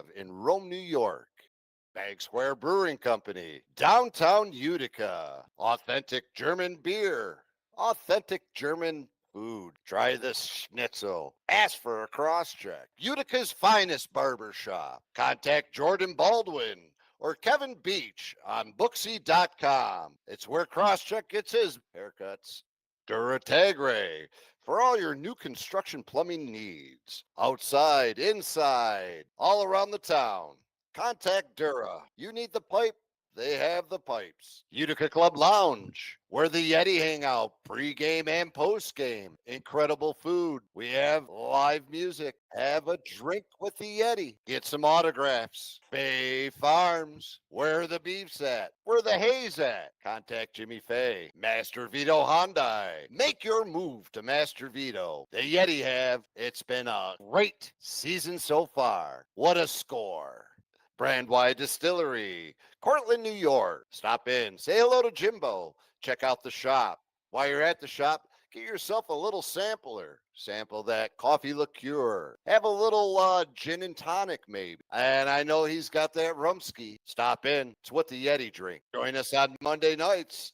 Ave in Rome, New York. Bank Square Brewing Company, downtown Utica. Authentic German beer. Authentic German food. Try this schnitzel. Ask for a cross-check. Utica's finest barber shop. Contact Jordan Baldwin or Kevin Beach on Booksy.com. It's where Crosscheck gets his haircuts. Duratagre for all your new construction plumbing needs. Outside, inside, all around the town. Contact Dura. You need the pipe? They have the pipes. Utica Club Lounge, where the Yeti hang out, pre-game and post-game. Incredible food. We have live music. Have a drink with the Yeti. Get some autographs. Bay Farms, where the beef's at, where the hay's at. Contact Jimmy Fay. Master Vito Hyundai. Make your move to Master Vito. The Yeti have. It's been a great season so far. What a score. Brandwide Distillery, Cortland, New York. Stop in, say hello to Jimbo. Check out the shop. While you're at the shop, get yourself a little sampler. Sample that coffee liqueur. Have a little gin and tonic maybe. And I know he's got that rumski. Stop in. It's what the Yeti drink. Join us on Monday nights.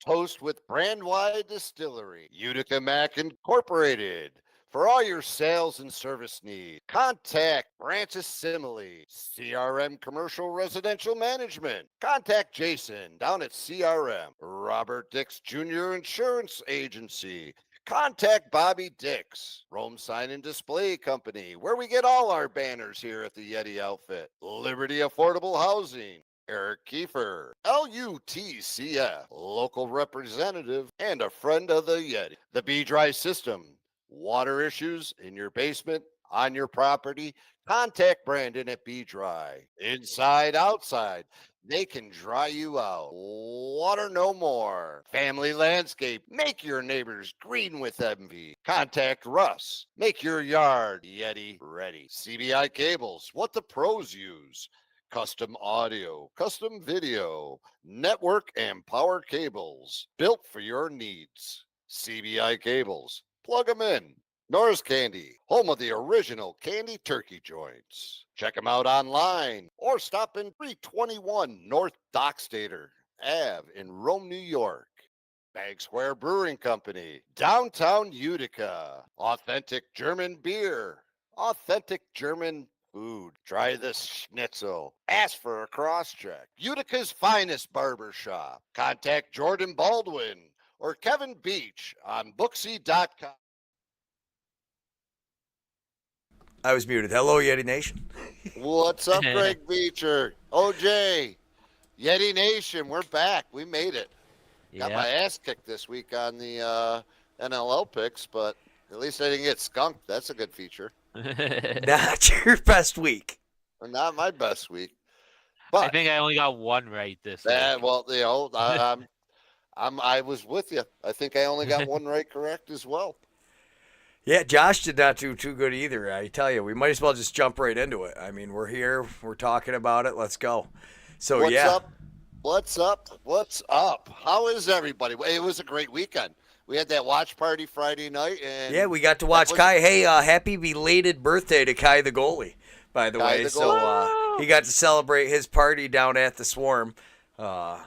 Toast with Brandwide Distillery. Utica Mac Incorporated. For all your sales and service needs, contact Branches Simile, CRM Commercial Residential Management. Contact Jason down at CRM, Robert Dix Jr. Insurance Agency. Contact Bobby Dix, Rome Sign and Display Company, where we get all our banners here at the Yeti outfit. Liberty Affordable Housing. Eric Kiefer, LUTCF, local representative and a friend of the Yeti. The B-Dry System. Water issues in your basement, on your property, contact Brandon at B-Dry. Inside, outside, they can dry you out. Water no more. Family Landscape, make your neighbors green with envy. Contact Russ, make your yard Yeti ready. CBI Cables, what the pros use. Custom audio, custom video, network and power cables, built for your needs. CBI Cables. Plug them in. Norris Candy, home of the original candy turkey joints. Check them out online or stop in 321 North Dockstader Ave in Rome, New York. Bank Square Brewing Company, downtown Utica. Authentic German beer. Authentic German food. Try this schnitzel. Ask for a cross-check. Utica's finest barber shop. Contact Jordan Baldwin or Kevin Beach on Booksy.com. I was muted. Hello, Yeti Nation. What's up, Greg Beecher? OJ, Yeti Nation, we're back. We made it. Got my ass kicked this week on the NLL picks, but at least I didn't get skunked. That's a good feature. Not your best week. Not my best week. But I think I only got one right this week. Well, you know, I was with you. I think I only got one right correct as well. Yeah, Josh did not do too good either. I tell you, we might as well just jump right into it. I mean, we're here. We're talking about it. Let's go. So, What's up? What's up? What's up? How is everybody? It was a great weekend. We had that watch party Friday night. And yeah, we got to watch Kai. Hey, happy belated birthday to Kai the goalie, by the way. So he got to celebrate his party down at the Swarm. Not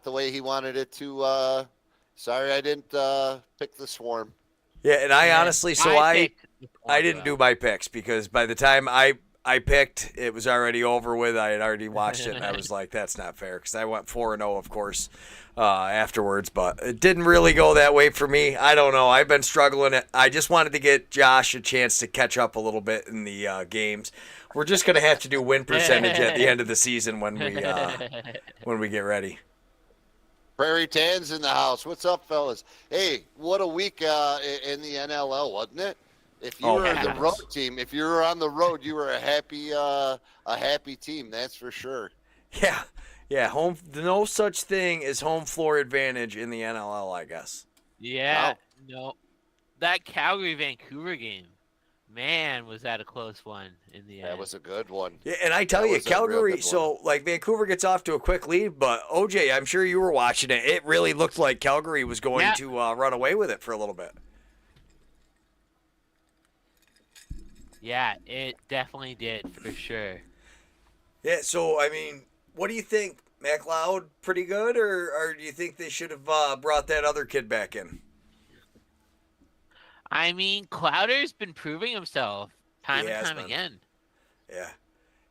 the way he wanted it to. Sorry, I didn't pick the Swarm. Yeah, and I honestly, I didn't do my picks because by the time I picked, it was already over with. I had already watched it, and I was like, that's not fair because I went 4-0, of course, afterwards. But it didn't really go that way for me. I don't know. I've been struggling. I just wanted to get Josh a chance to catch up a little bit in the games. We're just going to have to do win percentage at the end of the season when we get ready. Prairie Tan's in the house. What's up, fellas? Hey, what a week in the NLL, wasn't it? If you were the road team, if you were on the road, you were a happy team. That's for sure. Yeah. Home. No such thing as home floor advantage in the NLL, I guess. Yeah. No. That Calgary-Vancouver game, man, was that a close one in the end. That was a good one. Yeah, and I tell you, Calgary, so like Vancouver gets off to a quick lead, but OJ, I'm sure you were watching it. It really looked like Calgary was going to run away with it for a little bit. Yeah, it definitely did for sure. Yeah, so, I mean, what do you think? McLeod pretty good, or do you think they should have brought that other kid back in? I mean, Clowder's been proving himself He time and has time been. again. Yeah.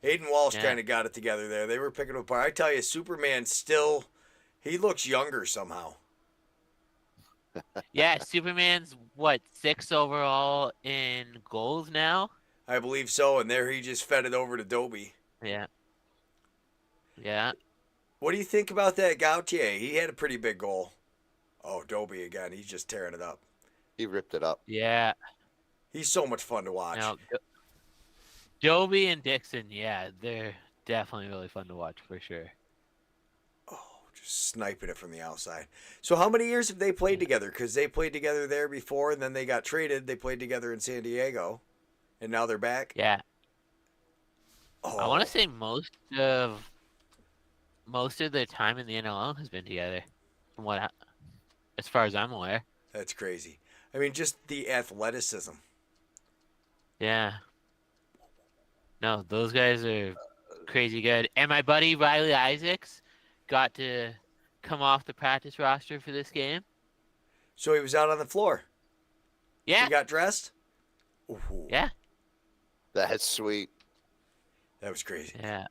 Hayden Walsh Yeah. kind of got it together there. They were picking him apart. I tell you, Superman still, he looks younger somehow. Yeah, Superman's, what, 6 overall in goals now? I believe so, and there he just fed it over to Doby. Yeah. Yeah. What do you think about that Gautier? He had a pretty big goal. Oh, Doby again. He's just tearing it up. He ripped it up. Yeah. He's so much fun to watch. Now, Doby and Dixon, yeah, they're definitely really fun to watch for sure. Oh, just sniping it from the outside. So how many years have they played together? Because they played together there before, and then they got traded. They played together in San Diego, and now they're back. Yeah. Oh, I want to say most of their time in the NLL has been together, from as far as I'm aware. that's crazy. I mean, just the athleticism. Yeah. No, those guys are crazy good. And my buddy Riley Isaacs got to come off the practice roster for this game. So he was out on the floor. Yeah. He got dressed. Ooh, Yeah. That's sweet. that was crazy. Yeah.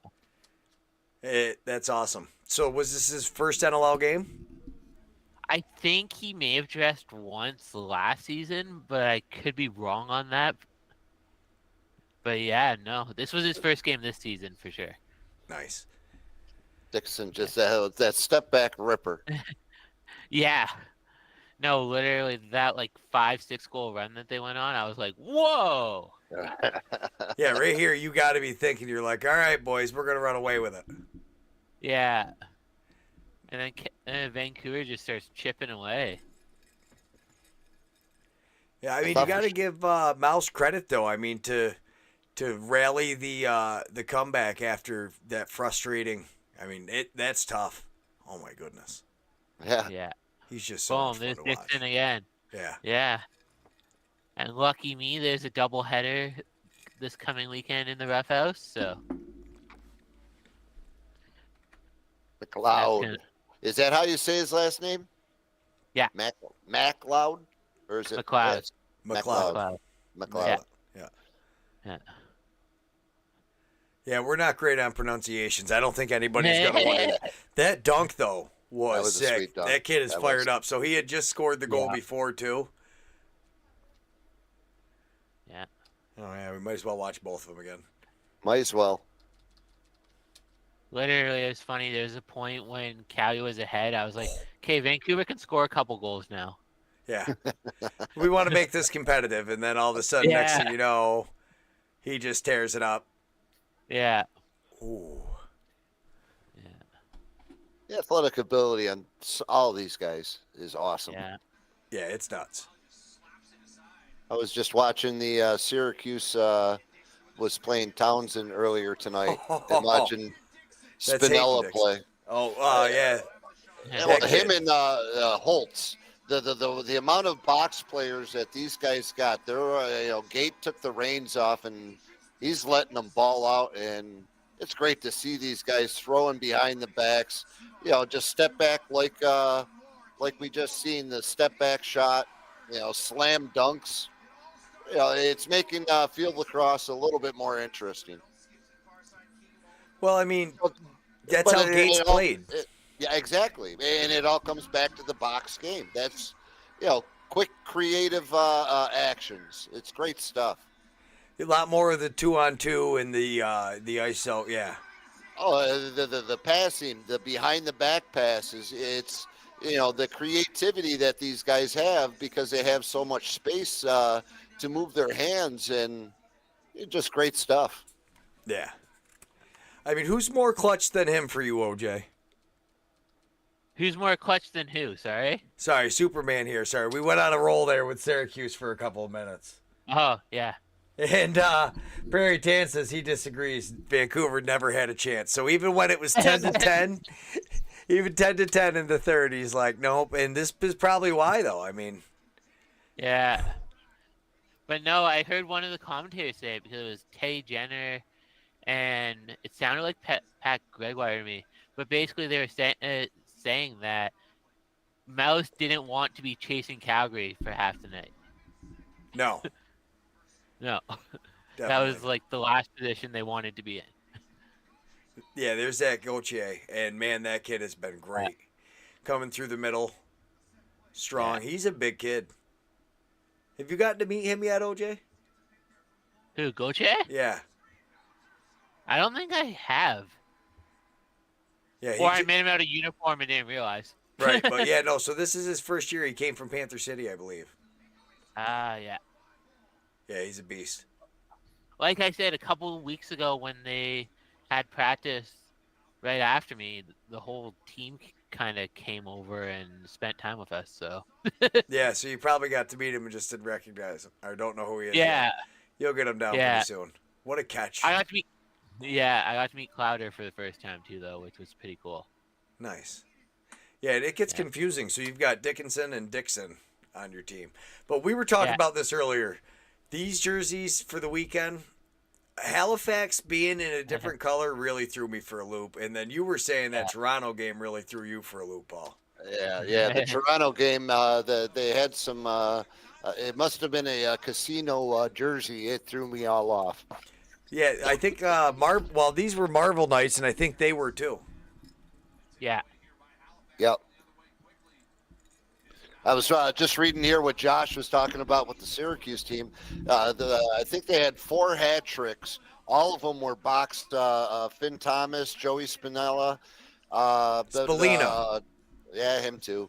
That's awesome. So was this his first NLL game? I think he may have dressed once last season, but I could be wrong on that. But yeah, no, this was his first game this season for sure. Nice. Dixon just that step back ripper. Yeah. No, literally that like 5-6 goal run that they went on, I was like, whoa. Yeah, right here you got to be thinking, you're like, all right, boys, we're going to run away with it. Yeah. And then Vancouver just starts chipping away. Yeah, I mean, you got to give Mouse credit, though. I mean, to rally the comeback after that frustrating. I mean, that's tough. Oh my goodness. Yeah. Yeah. He's just so Boom, much fun there's to watch. Dixon again. Yeah. Yeah. And lucky me, there's a doubleheader this coming weekend in the Rough House, so. McLeod. Is that how you say his last name? Yeah. McLeod? Or is it McLeod. yes, McLeod. McLeod. Yeah. Yeah, we're not great on pronunciations. I don't think anybody's going to win. That dunk, though, was That was a sick. sweet dunk. That kid is That fired was. up. So he had just scored the goal Yeah. before, too. Yeah. Oh, yeah, we might as well watch both of them again. Might as well. Literally, it was funny. There was a point when Cali was ahead. I was like, okay, Vancouver can score a couple goals now. Yeah. We want to make this competitive, and then all of a sudden, next Yeah. thing you know, he just tears it up. Yeah. Ooh. Yeah. The athletic ability on all these guys is awesome. Yeah. Yeah, it's nuts. I was just watching the Syracuse was playing Townsend earlier tonight and watching That's Spinella Hayden play. Yeah. Yeah, well, him and Holtz. The amount of box players that these guys got, they're Gate took the reins off and he's letting them ball out, and it's great to see these guys throwing behind the backs. Just step back like we just seen the step back shot. Slam dunks. It's making field lacrosse a little bit more interesting. Well, I mean, that's how Gates played. Yeah, exactly. And it all comes back to the box game. That's, quick, creative actions. It's great stuff. A lot more of the 2-on-2 and the ISO, yeah. Oh, the passing, the behind the back passes. It's, the creativity that these guys have because they have so much space to move their hands, and just great stuff. Yeah. I mean, who's more clutch than him for you, OJ? Who's more clutch than who? Sorry. Sorry, Superman here. Sorry, we went on a roll there with Syracuse for a couple of minutes. Oh yeah. And Prairie Tan says he disagrees. Vancouver never had a chance. So even when it was 10-10, even 10-10 in the third, he's like, nope. And this is probably why, though. I mean, Yeah. But no, I heard one of the commentators say it because it was Teddy Jenner, and it sounded like Pat Gregoire to me. But basically, they were saying that Mouse didn't want to be chasing Calgary for half the night. No. No. Definitely. That was like the last position they wanted to be in. Yeah, there's that Gauthier, and man, that kid has been great. Coming through the middle, strong. Yeah. He's a big kid. Have you gotten to meet him yet, OJ? Who, Gauthier? Yeah. I don't think I have. Yeah. Or I made him out of uniform and didn't realize. Right, but yeah, no, so this is his first year. He came from Panther City, I believe. Yeah. Yeah, he's a beast. Like I said, a couple of weeks ago when they had practice right after me, the whole team kind of came over and spent time with us. So yeah, so you probably got to meet him and just didn't recognize him or don't know who he is. Yeah, yet. You'll get him down pretty soon. What a catch! I got to meet Clouder for the first time too, though, which was pretty cool. Nice. Yeah, it gets confusing. So you've got Dickinson and Dixon on your team, but we were talking about this earlier. These jerseys for the weekend, Halifax being in a different color really threw me for a loop. And then you were saying that Toronto game really threw you for a loop, Paul. Yeah. The Toronto game, they had some, it must have been a casino jersey. It threw me all off. Yeah, I think, these were Marvel Knights, and I think they were too. Yeah. Yep. I was just reading here what Josh was talking about with the Syracuse team. I think they had 4 hat tricks. All of them were boxed. Finn Thomas, Joey Spinella. Spallina. Yeah, him too.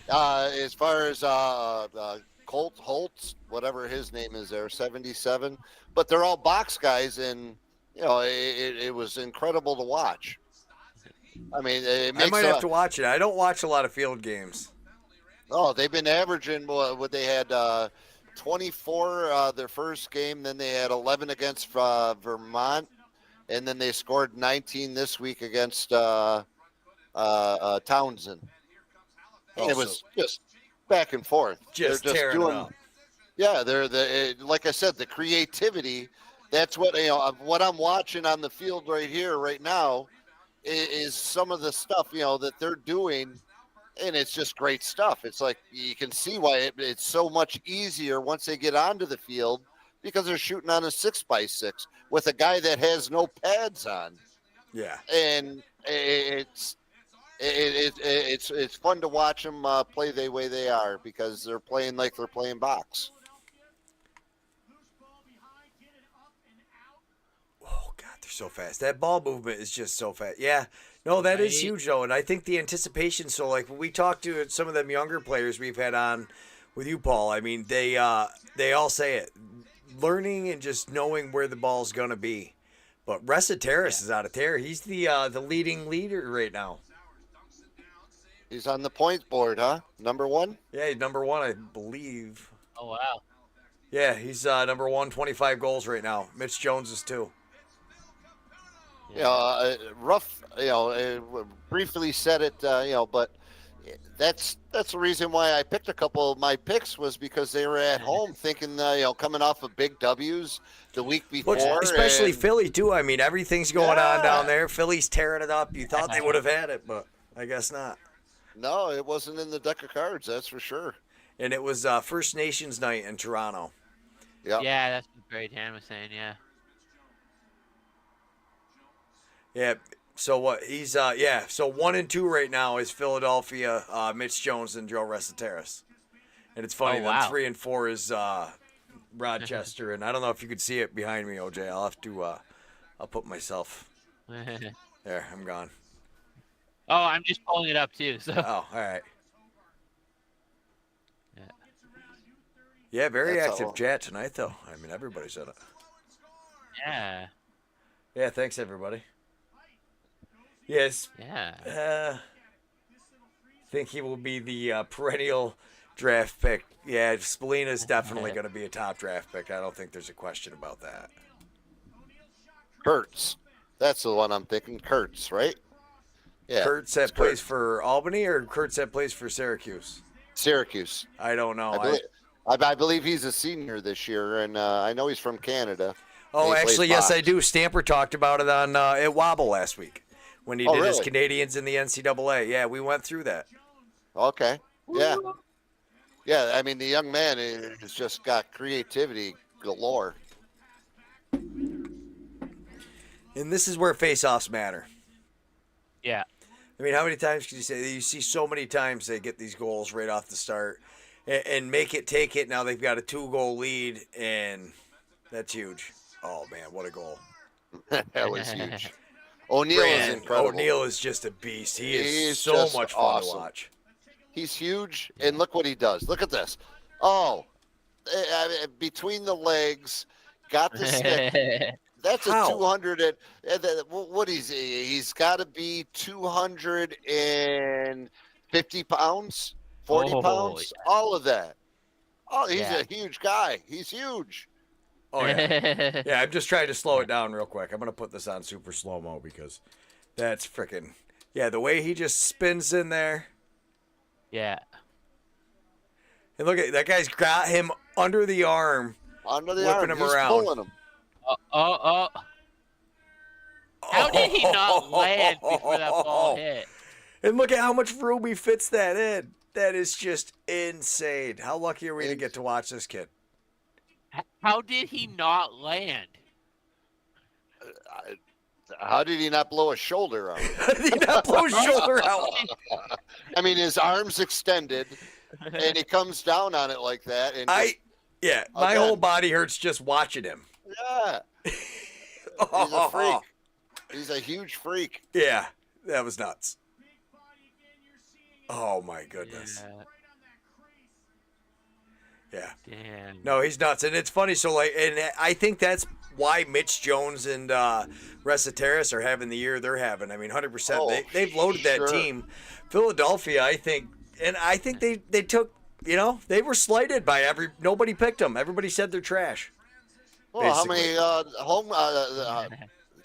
As far as Colt Holtz, whatever his name is there, 77. But they're all box guys, and, it was incredible to watch. I mean, I might have to watch it. I don't watch a lot of field games. Oh, they've been averaging what they had 24 their first game, then they had 11 against Vermont, and then they scored 19 this week against Townsend. And it was just back and forth. Just tearing it up. Yeah, like I said, the creativity. That's what what I'm watching on the field right here, right now. Is some of the stuff that they're doing, and it's just great stuff. It's like you can see why it's so much easier once they get onto the field because they're shooting on a 6x6 with a guy that has no pads on. Yeah, and it's fun to watch them play the way they are because they're playing like they're playing box. So fast. That ball movement is just so fast. Yeah. No, that is huge though. And I think the anticipation, so like when we talk to some of them younger players we've had on with you, Paul, I mean, they all say it. Learning and just knowing where the ball's gonna be. But Reciteris is out of there. He's the leading leader right now. He's on the points board, huh? Number 1? Yeah, he's number 1, I believe. Oh wow. Yeah, he's number 1, 25 goals right now. Mitch Jones is 2. Rough, briefly said it, but that's the reason why I picked a couple of my picks was because they were at home thinking, coming off of big W's the week before. Especially Philly, too. I mean, everything's going on down there. Philly's tearing it up. You thought they would have had it, but I guess not. No, it wasn't in the deck of cards, that's for sure. And it was First Nations night in Toronto. Yep. Yeah, that's what Barry Tan was saying, yeah. Yeah, so what he's so 1 and 2 right now is Philadelphia, Mitch Jones and Joe Reciteris. And it's funny that 3 and 4 is Rochester, and I don't know if you could see it behind me, OJ. I'll have to I'll put myself there, I'm gone. Oh, I'm just pulling it up too, so all right. Yeah, very active chat tonight though. I mean everybody's in it. Yeah. Yeah, thanks everybody. Yes. Yeah. Think he will be the perennial draft pick. Yeah, Spallina is definitely going to be a top draft pick. I don't think there's a question about that. Kurtz. That's the one I'm thinking. Kurtz, right? Yeah. Kurtz that plays for Albany or Kurtz that plays for Syracuse? Syracuse. I don't know. I believe he's a senior this year, and I know he's from Canada. Oh, He actually, plays yes, I box. do. Stamper talked about it on at Wobble last week when he did his really? Canadians in the NCAA. Yeah, we went through that. Okay. Yeah. Yeah, I mean, the young man has just got creativity galore. And this is where face-offs matter. Yeah. I mean, how many times can you say you see so many times they get these goals right off the start and make it, take it. Now they've got a 2-goal lead, and that's huge. Oh, man, what a goal. That was huge. O'Neal is incredible. O'Neal is just a beast. He's so just much fun awesome. to watch. He's huge, and look what he does. Look at this. Oh, between the legs, got the stick. That's How? a 200. What is he? He's got to be 250 pounds, 40 pounds, yeah. all of that. Oh, he's Yeah. a huge guy. He's huge. Oh, yeah. Yeah, I'm just trying to slow it down real quick. I'm going to put this on super slow-mo because that's freaking... Yeah, the way he just spins in there. Yeah. And look at that guy's got him under the arm. Under the Whipping arm. him He's around. pulling him. How did he not land before that ball hit? And look at how much room he fits that in. That is just insane. How lucky are we to get to watch this kid? How did he not land? How did he not blow his shoulder out? How did he not blow his shoulder out? I mean, his arm's extended, and he comes down on it like that. And my again. whole body hurts just watching him. Yeah. He's a freak. He's a huge freak. Yeah, that was nuts. Oh my goodness. Yeah. Damn. No, he's nuts, and it's funny. So and I think that's why Mitch Jones and Resetaris are having the year they're having. I mean, 100%. Oh, They've loaded that sure. team. Philadelphia, I think they took. They were slighted by nobody picked them. Everybody said they're trash. Well, how basically. many home?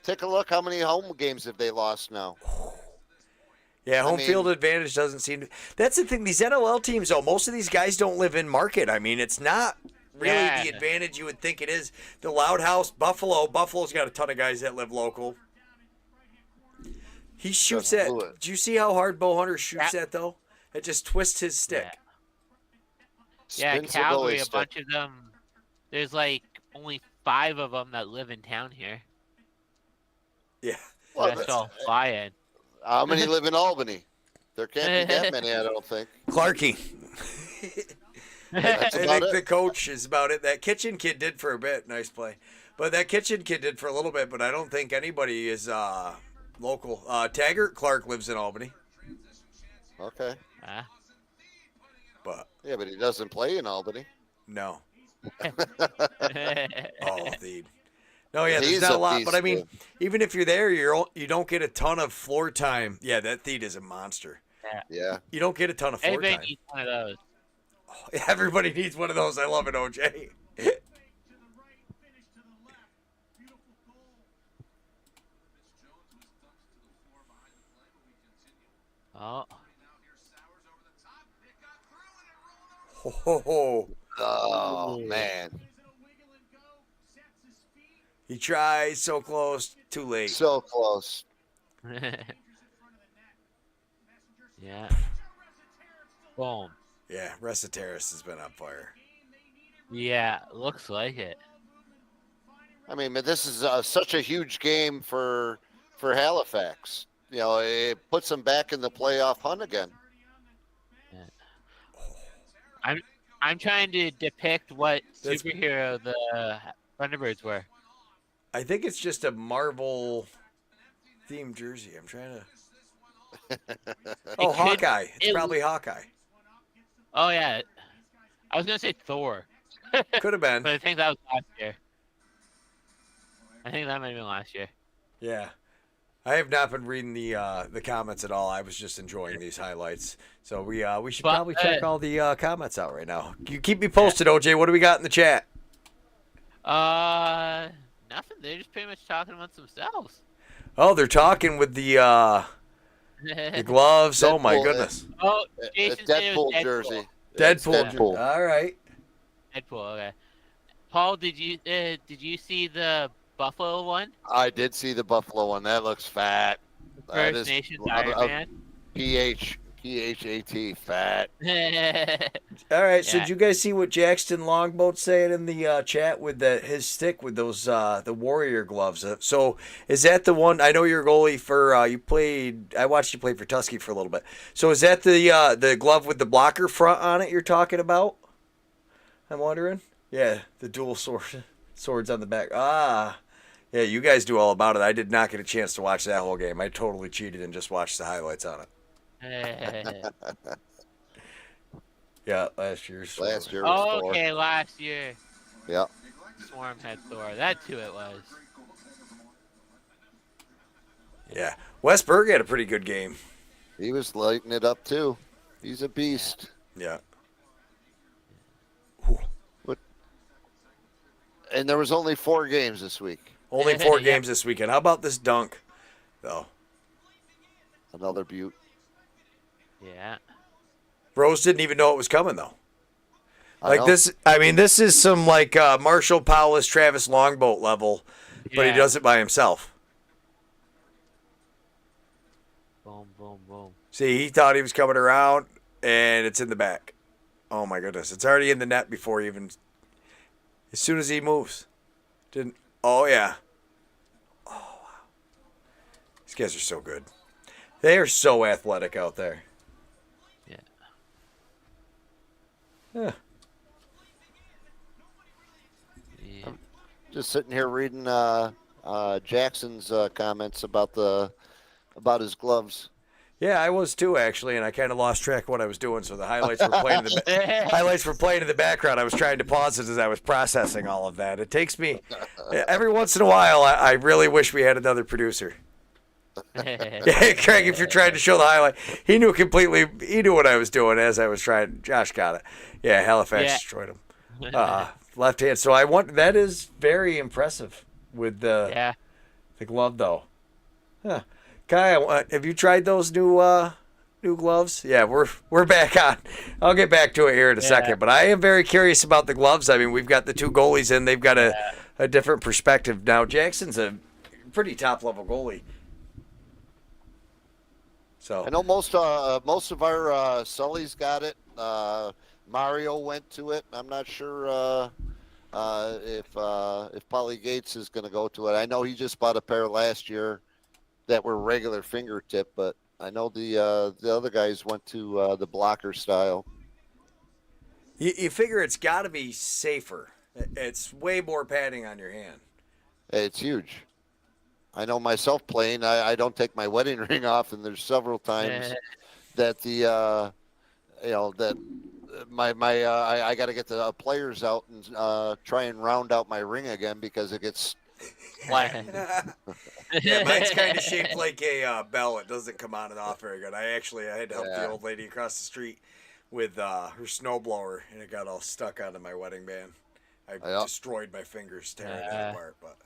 Take a look. How many home games have they lost now? Yeah, home mean- field advantage doesn't seem to. That's the thing. These NLL teams, though, most of these guys don't live in market. I mean, it's not really Yeah. the advantage you would think it is. The Loud House, Buffalo's got a ton of guys that live local. He shoots Doesn't that. do it. Do you see how hard Bo Hunter shoots that, though? It just twists his stick. Yeah, Spins the Calgary, goalie a stick. bunch of them. There's like only 5 of them that live in town here. Yeah. Well, That's all fly-in. How many live in Albany? There can't be that many, I don't think. Clarkie. That's I about think the it. coach is about it. That Kitchen kid did for a bit. Nice play. But that Kitchen kid did for a little bit, but I don't think anybody is local. Taggart Clark lives in Albany. Okay. But Yeah, but he doesn't play in Albany. no. Oh, Thede. No, yeah, there's He's not a a lot. beast, But I mean, man. even if you're there, you don't get a ton of floor time. Yeah, that Thede is a monster. Yeah. You don't get a ton of floor Everybody time. needs one of those. Everybody needs one of those. I love it, OJ. Oh, Ho, ho, ho. Oh, man. He tries so close, too late. So close. yeah. Boom. Yeah, Resetaris has been on fire. Yeah, looks like it. I mean, but this is such a huge game for Halifax. It puts them back in the playoff hunt again. I'm trying to depict what That's- superhero the Thunderbirds were. I think it's just a Marvel themed jersey. I'm trying to. Oh, could- Hawkeye. It's it- probably Hawkeye. Oh yeah, I was gonna say Thor, Could have been. but I think that was last year. I think that might have been last year. Yeah. I have not been reading the comments at all. I was just enjoying these highlights. So we should But, probably check all the comments out right now. You keep me posted, OJ. What do we got in the chat? Nothing. They're just pretty much talking amongst themselves. Oh, they're talking with the gloves. Oh my Deadpool, goodness. Oh, A Jason said it was Deadpool Deadpool. jersey. Deadpool. All right. Deadpool. Okay. Paul, did you see the Buffalo one? I did see the Buffalo one. That looks fat. That First is Nations Iron Man. PHAT, fat. All right. So Yeah. did you guys see what Jackson Longboat's saying in the chat with his stick with those the Warrior gloves? So is that the one? I know you're a goalie for you played. I watched you play for Tusky for a little bit. So is that the glove with the blocker front on it you're talking about? I'm wondering. Yeah, the dual swords on the back. Ah, yeah. You guys do all about it. I did not get a chance to watch that whole game. I totally cheated and just watched the highlights on it. Yeah, last year's. Last year was Thor. Okay, last year. Yeah. Swarm had Thor. That's who it was. Yeah, Westberg had a pretty good game. He was lighting it up too. He's a beast. Yeah. And there was only 4 games this week. Only 4 games this weekend. How about this dunk, though? Another beaut. Yeah. Rose didn't even know it was coming, though. I Like know. this, I mean, this is some like Marshall Powless, Travis Longboat level, but he does it by himself. Boom, boom, boom. See, he thought he was coming around, and it's in the back. Oh my goodness, it's already in the net before he even. As soon as he moves, didn't. Oh yeah. Oh wow. These guys are so good. They are so athletic out there. Yeah. Yeah. Yeah. Just sitting here reading Jackson's comments about his gloves. Yeah, I was too actually, and I kind of lost track of what I was doing. So the highlights were playing in the highlights were playing in the background. I was trying to pause it as I was processing all of that. It takes me every once in a while. I really wish we had another producer. Yeah, Craig, if you're trying to show the highlight, he knew completely. He knew what I was doing as I was trying. Josh got it. Yeah, Halifax destroyed him. Left hand. So I want that is very impressive with the glove though. Huh. Kai, have you tried those new gloves? Yeah, we're back on. I'll get back to it here in a second, but I am very curious about the gloves. I mean, we've got the 2 goalies in; they've got a different perspective now. Jackson's a pretty top level goalie. So I know most of our Sully's got it. Mario went to it. I'm not sure if Polly Gates is going to go to it. I know he just bought a pair last year that were regular fingertip, but I know the other guys went to the blocker style. you figure it's got to be safer. It's way more padding on your hand. It's huge. I know myself playing. I don't take my wedding ring off, and there's several times that I got to get the players out and try and round out my ring again because it gets flat. Yeah, mine's kind of shaped like a bell. It doesn't come on and off very good. I had to help the old lady across the street with her snowblower, and it got all stuck onto my wedding band. I destroyed my fingers tearing that apart. But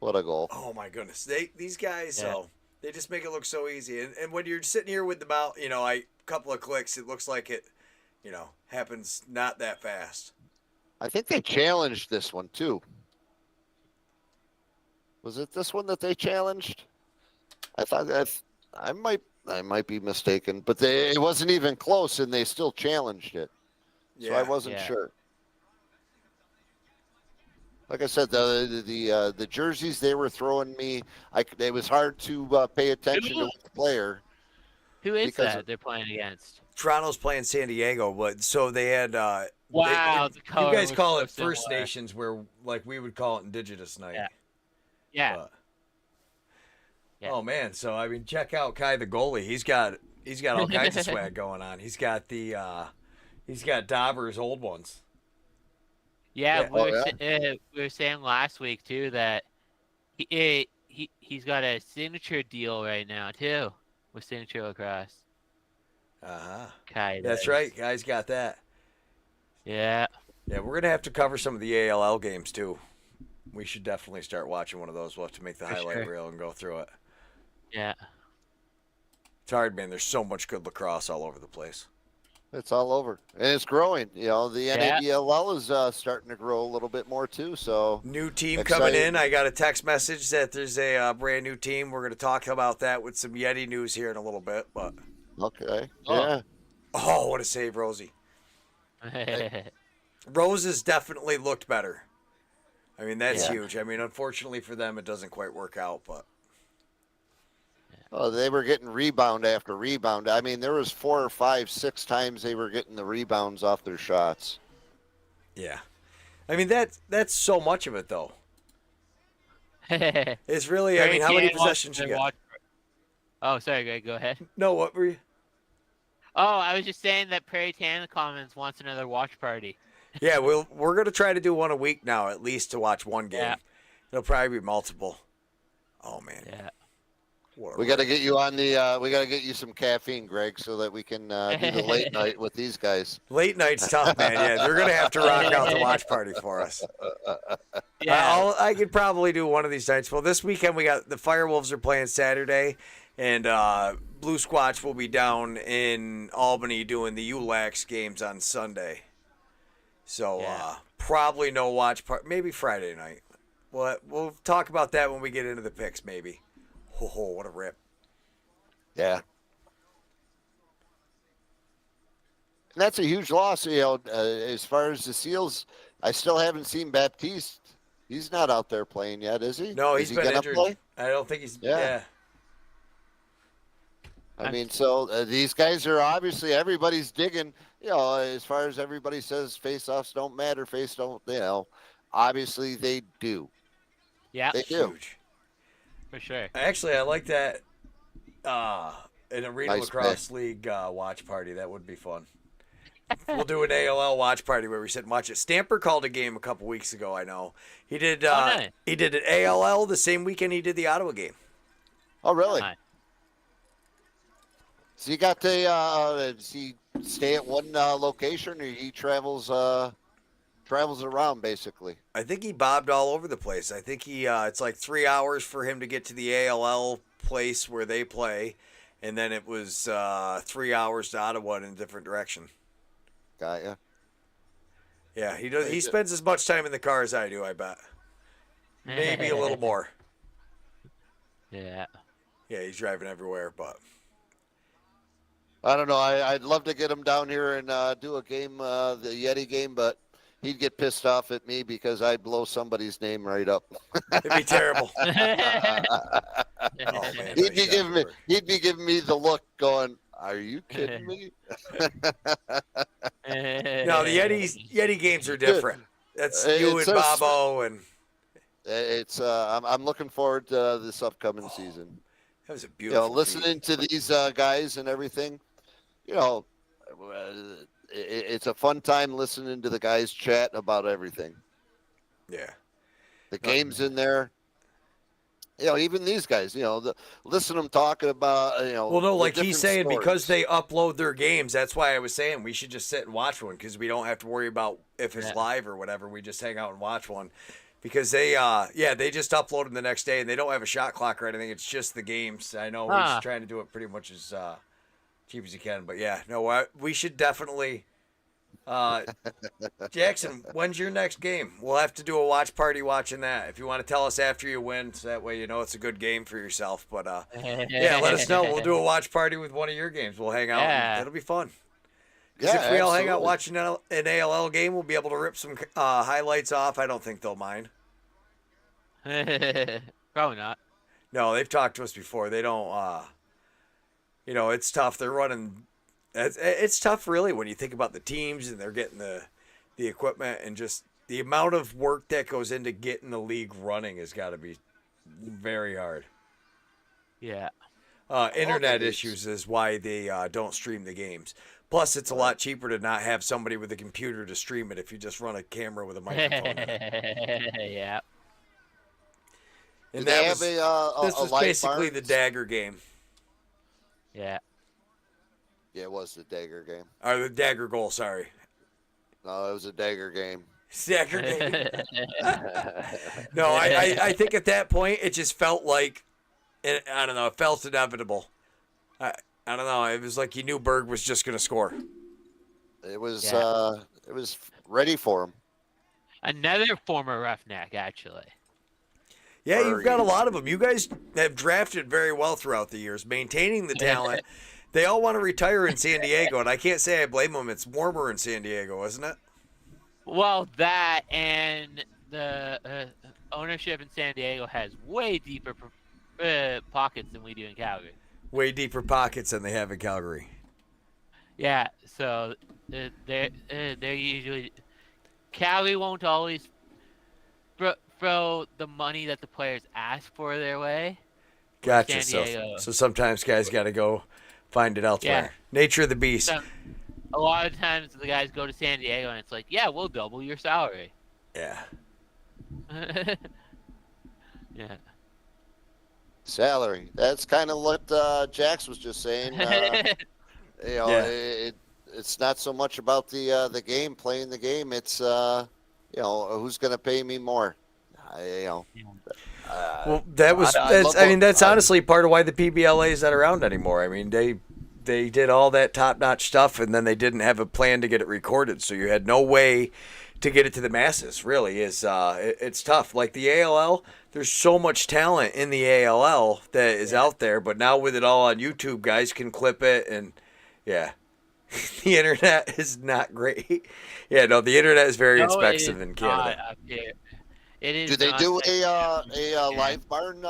what a goal! Oh my goodness, these guys, they just make it look so easy. And when you're sitting here with the mouth, a couple of clicks, it looks like it, happens not that fast. I think they challenged this one too. Was it this one that they challenged? I thought that I might be mistaken, but it wasn't even close, and they still challenged it. So I wasn't sure. Like I said, the jerseys they were throwing me, it was hard to pay attention to the player. Who is that they're playing against? Toronto's playing San Diego, but so they had. Wow, you guys call it First Nations, where like we would call it Indigenous Night. Yeah. Oh man, so I mean, check out Kai the goalie. He's got all kinds of swag going on. He's got Dauber's old ones. Yeah, we were saying last week too that he's got a signature deal right now too with Signature Lacrosse. Kai. That's right. Kai's got that. Yeah. Yeah, we're gonna have to cover some of the ALL games too. We should definitely start watching one of those. We'll have to make the highlight reel and go through it. Yeah. It's hard, man. There's so much good lacrosse all over the place. It's all over, and it's growing. The Yeah. NABLL is starting to grow a little bit more too. So New team exciting. coming in. I got a text message that there's a brand new team. We're going to talk about that with some Yeti news here in a little bit. But Okay. Oh. Yeah. oh, what a save, Rosie! Rose has definitely looked better. I mean, that's Yeah. huge. I mean, unfortunately for them, it doesn't quite work out, but. Oh, they were getting rebound after rebound. I mean, there was 4 or 5, 6 times they were getting the rebounds off their shots. Yeah. I mean, that's so much of it, though. It's really, I mean, how many possessions you get? Oh, sorry, Greg, go ahead. No, what were you? Oh, I was just saying that Prairie Tan in the comments wants another watch party. Yeah, we're going to try to do one a week now, at least to watch one game. Yeah. It'll probably be multiple. Oh, man. Yeah. We got to get you on the. We got to get you some caffeine, Greg, so that we can do the late night with these guys. Late night's tough, man. Yeah, they're going to have to rock out the watch party for us. Yeah. I could probably do one of these nights. Well, this weekend we got the Firewolves are playing Saturday, and Blue Squatch will be down in Albany doing the ULAX games on Sunday. So Yeah. probably no watch party. Maybe Friday night. We'll talk about that when we get into the picks, maybe. Oh, what a rip. Yeah. And that's a huge loss. As far as the Seals, I still haven't seen Baptiste. He's not out there playing yet, is he? No, Is he's he been gonna injured. play? I don't think he's. Yeah. Yeah. I mean, so these guys are obviously everybody's digging. As far as everybody says, face-offs don't matter. Obviously they do. Yeah, They do. Huge. for sure. Actually, I like that. An Arena Nice Lacrosse League watch party. That would be fun. We'll do an ALL watch party where we sit and watch it. Stamper called a game a couple weeks ago. I know he did. nice. He did an ALL the same weekend he did the Ottawa game. Oh, really? Nice. So you got to does he stay at one location, or he travels around basically? I think he bobbed all over the place. I think he it's like 3 hours for him to get to the ALL place where they play, and then it was 3 hours to Ottawa in a different direction. Got ya. Yeah, he does. He spends as much time in the car as I do. I bet. Maybe a little more. Yeah. Yeah, he's driving everywhere, but. I don't know. I'd love to get him down here and do a game, the Yeti game, but he'd get pissed off at me because I'd blow somebody's name right up. It'd be terrible. Oh, man, He'd be giving me the look, going, "Are you kidding me?" No, the Yeti games are different. That's you and so Bobo, and It's I'm looking forward to this upcoming season. that was a beautiful. Listening to these guys and everything, it's a fun time listening to the guys chat about everything. Yeah. The games in there. Even these guys, listen to them talking about, Well, no, the like he's different saying, stories. because they upload their games. That's why I was saying we should just sit and watch one, because we don't have to worry about if it's live or whatever. We just hang out and watch one, because they just upload them the next day, and they don't have a shot clock or anything. It's just the games. I know we're just trying to do it pretty much as cheap as you can, but yeah, no, we should definitely. Jackson, when's your next game? We'll have to do a watch party watching that. If you want to tell us after you win, so that way you know it's a good game for yourself. But yeah, let us know. We'll do a watch party with one of your games. We'll hang out. And it'll be fun. Because if we all hang out watching an ALL game, we'll be able to rip some highlights off. I don't think they'll mind. Probably not. No, they've talked to us before. They don't. It's tough. They're running. It's tough, really, when you think about the teams and they're getting the equipment, and just the amount of work that goes into getting the league running has got to be very hard. Yeah. Internet issues is why they don't stream the games. Plus, it's a lot cheaper to not have somebody with a computer to stream it if you just run a camera with a microphone. Yeah. And this this was basically the dagger game. Yeah. Yeah, it was the dagger game. Or the dagger goal, sorry. No, it was a dagger game. Dagger game. No, I think at that point it just felt like, I don't know, it felt inevitable. I don't know. It was like you knew Berg was just going to score. It was ready for him. Another former Roughneck, actually. Yeah, you've got a lot of them. You guys have drafted very well throughout the years, maintaining the talent. They all want to retire in San Diego, and I can't say I blame them. It's warmer in San Diego, isn't it? Well, that and the ownership in San Diego has way deeper pockets than we do in Calgary. Way deeper pockets than they have in Calgary. Yeah, so they're usually Calgary won't always throw the money that the players ask for their way. Gotcha. San Diego. So sometimes guys got to go find it elsewhere. Yeah. Nature of the beast. A lot of times the guys go to San Diego and it's like, yeah, we'll double your salary. Yeah. Yeah. Salary. That's kind of what Jax was just saying. It's not so much about the game, playing the game. It's who's going to pay me more. Well, that's honestly part of why the PBLA is not around anymore. I mean, they did all that top-notch stuff, and then they didn't have a plan to get it recorded, so you had no way to get it to the masses. Really, it's tough. Like the ALL, there's so much talent in the ALL that is out there, but now with it all on YouTube, guys can clip it, and yeah, the internet is not great. Yeah, no, the internet is very expensive in Canada. It is. Do they do a live barn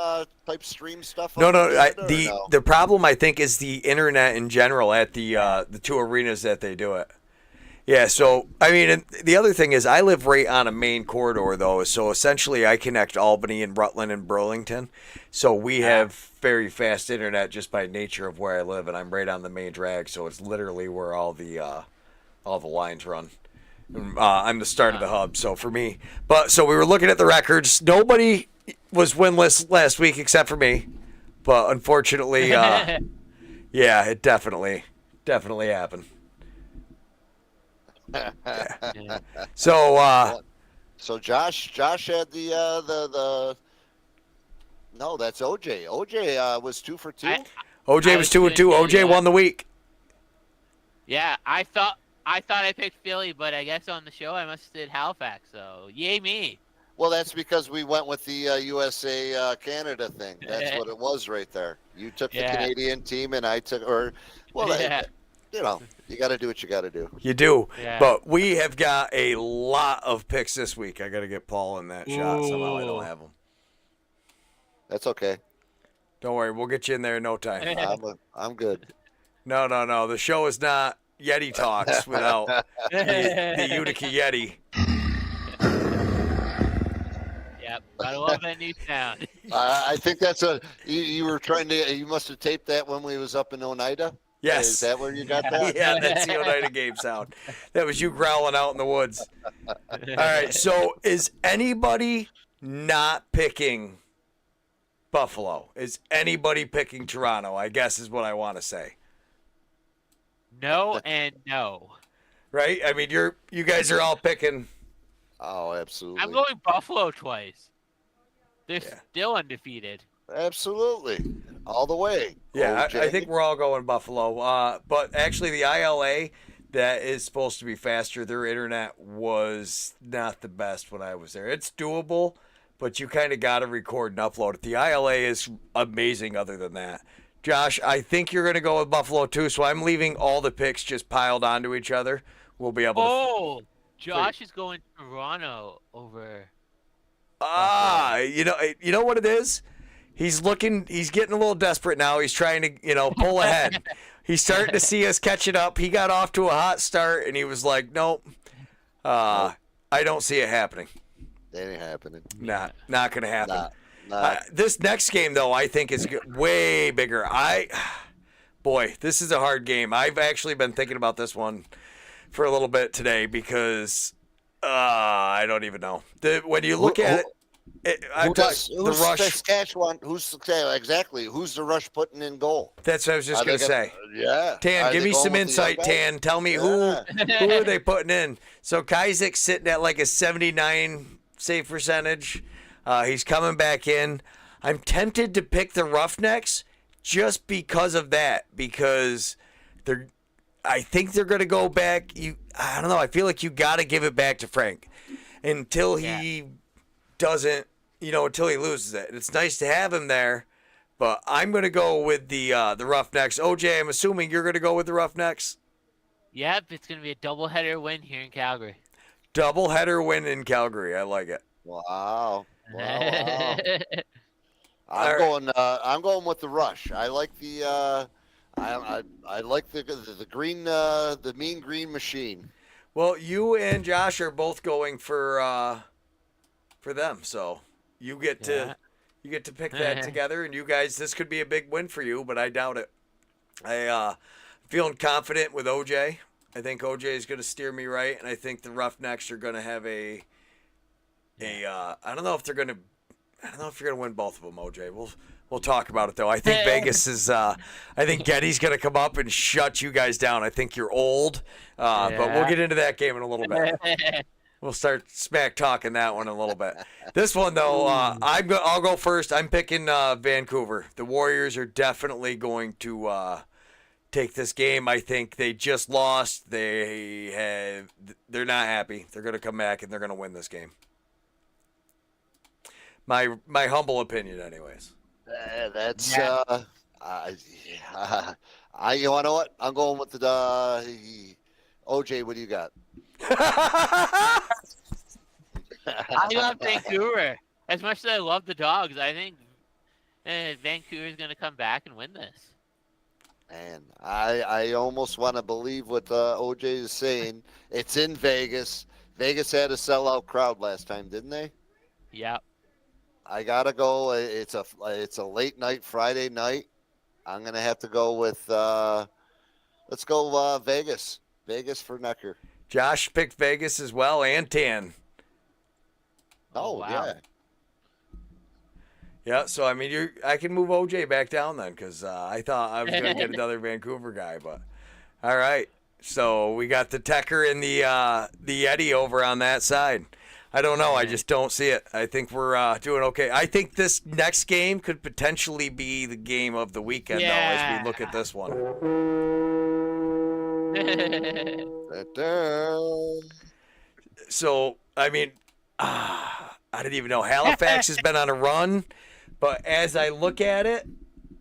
type stream stuff? No. The problem I think is the internet in general at the two arenas that they do it. Yeah, so I mean, and the other thing is I live right on a main corridor though, so essentially I connect Albany and Rutland and Burlington, so we have very fast internet just by nature of where I live, and I'm right on the main drag, so it's literally where all the lines run. I'm the start of the hub, so for me. But so we were looking at the records. Nobody was winless last week except for me, but unfortunately, yeah, it definitely happened. Yeah. So Josh had the no, that's OJ. OJ was 2 for 2. OJ was 2 and 2. OJ won the week. Yeah, I thought I picked Philly, but I guess on the show I must have did Halifax. So yay me. Well, that's because we went with the USA Canada thing. That's what it was right there. You took the Canadian team, and I took, you got to do what you got to do. You do. Yeah. But we have got a lot of picks this week. I got to get Paul in that shot. Somehow I don't have him. That's okay. Don't worry. We'll get you in there in no time. I'm good. No. The show is not Yeti Talks without the Utica Yeti. Yep. I love that new sound. I think that's you were trying to, you must have taped that when we was up in Oneida. Yes. Is that where you got that? Yeah, that's the Oneida game sound. That was you growling out in the woods. All right, so is anybody not picking Buffalo? Is anybody picking Toronto? I guess is what I want to say. No and no. Right? I mean, you guys are all picking. Oh, absolutely. I'm going Buffalo twice. They're still undefeated. Absolutely. All the way. Yeah, I think we're all going Buffalo. But actually, the ILA, that is supposed to be faster. Their internet was not the best when I was there. It's doable, but you kind of got to record and upload it. The ILA is amazing other than that. Josh, I think you're going to go with Buffalo too, so I'm leaving all the picks just piled onto each other. We'll be able to... Josh is going Toronto over... you know what it is? He's getting a little desperate now. He's trying to, pull ahead. He's starting to see us catching up. He got off to a hot start, and he was like, nope, I don't see it happening. That ain't happening. Not going to happen. Nah. This next game, though, I think is way bigger. Boy, this is a hard game. I've actually been thinking about this one for a little bit today because I don't even know. When you look at it, who's Saskatchewan? Who's the Rush putting in goal? That's what I was just going to say. Yeah. Tan, give me some insight, Tan. Tell me who are they putting in? So Kaizik's sitting at like a 79 save percentage. He's coming back in. I'm tempted to pick the Roughnecks just because of that, because I think they're going to go back. I don't know. I feel like you got to give it back to Frank until he doesn't, until he loses it. It's nice to have him there, but I'm going to go with the Roughnecks. OJ, I'm assuming you're going to go with the Roughnecks? Yep, it's going to be a doubleheader win here in Calgary. Doubleheader win in Calgary. I like it. Wow. I'm going with the Rush. I like the I like the green the mean green machine. Well, you and Josh are both going for them, so you get to pick that together, and you guys, this could be a big win for you, but I doubt it. Feeling confident with OJ. I think OJ is going to steer me right, and I think the Roughnecks are going to have I don't know if you're going to win both of them, OJ. We'll talk about it though. I think Vegas is. I think Getty's going to come up and shut you guys down. I think you're old, but we'll get into that game in a little bit. We'll start smack talking that one in a little bit. This one though, I'll go first. I'm picking Vancouver. The Warriors are definitely going to take this game. I think they just lost. They're not happy. They're going to come back and they're going to win this game. My humble opinion, anyways. That's you want to know what? I'm going with the OJ. What do you got? I love Vancouver. As much as I love the Dogs, I think Vancouver's going to come back and win this. And I almost want to believe what OJ is saying. It's in Vegas. Vegas had a sellout crowd last time, didn't they? Yep. I gotta go. It's a late night Friday night. I'm gonna have to go with let's go Vegas. Vegas for Noecker. Josh picked Vegas as well, and Tan. Oh wow. Yeah. Yeah, so I mean, I can move OJ back down then, because I thought I was gonna get another Vancouver guy, but all right. So we got the Tecker and the Yeti over on that side. I don't know. I just don't see it. I think we're doing okay. I think this next game could potentially be the game of the weekend, though, as we look at this one. So, I mean, I didn't even know. Halifax has been on a run, but as I look at it,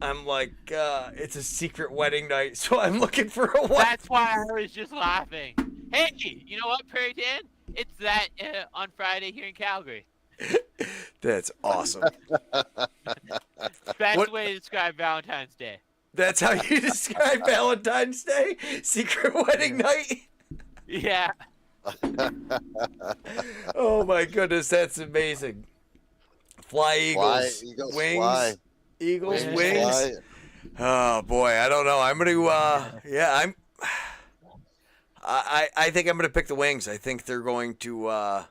I'm like, it's a secret wedding night, so I'm looking for a wedding. That's why I was just laughing. Hey, you know what, Prairie Dan? It's that on Friday here in Calgary. That's awesome. Best way to describe Valentine's Day. That's how you describe Valentine's Day? Secret wedding night? Yeah. Oh my goodness, that's amazing. Fly Eagles. Wings. Fly. Eagles, wings. Fly. Oh boy, I don't know. I'm gonna I think I'm going to pick the Wings. I think they're going to I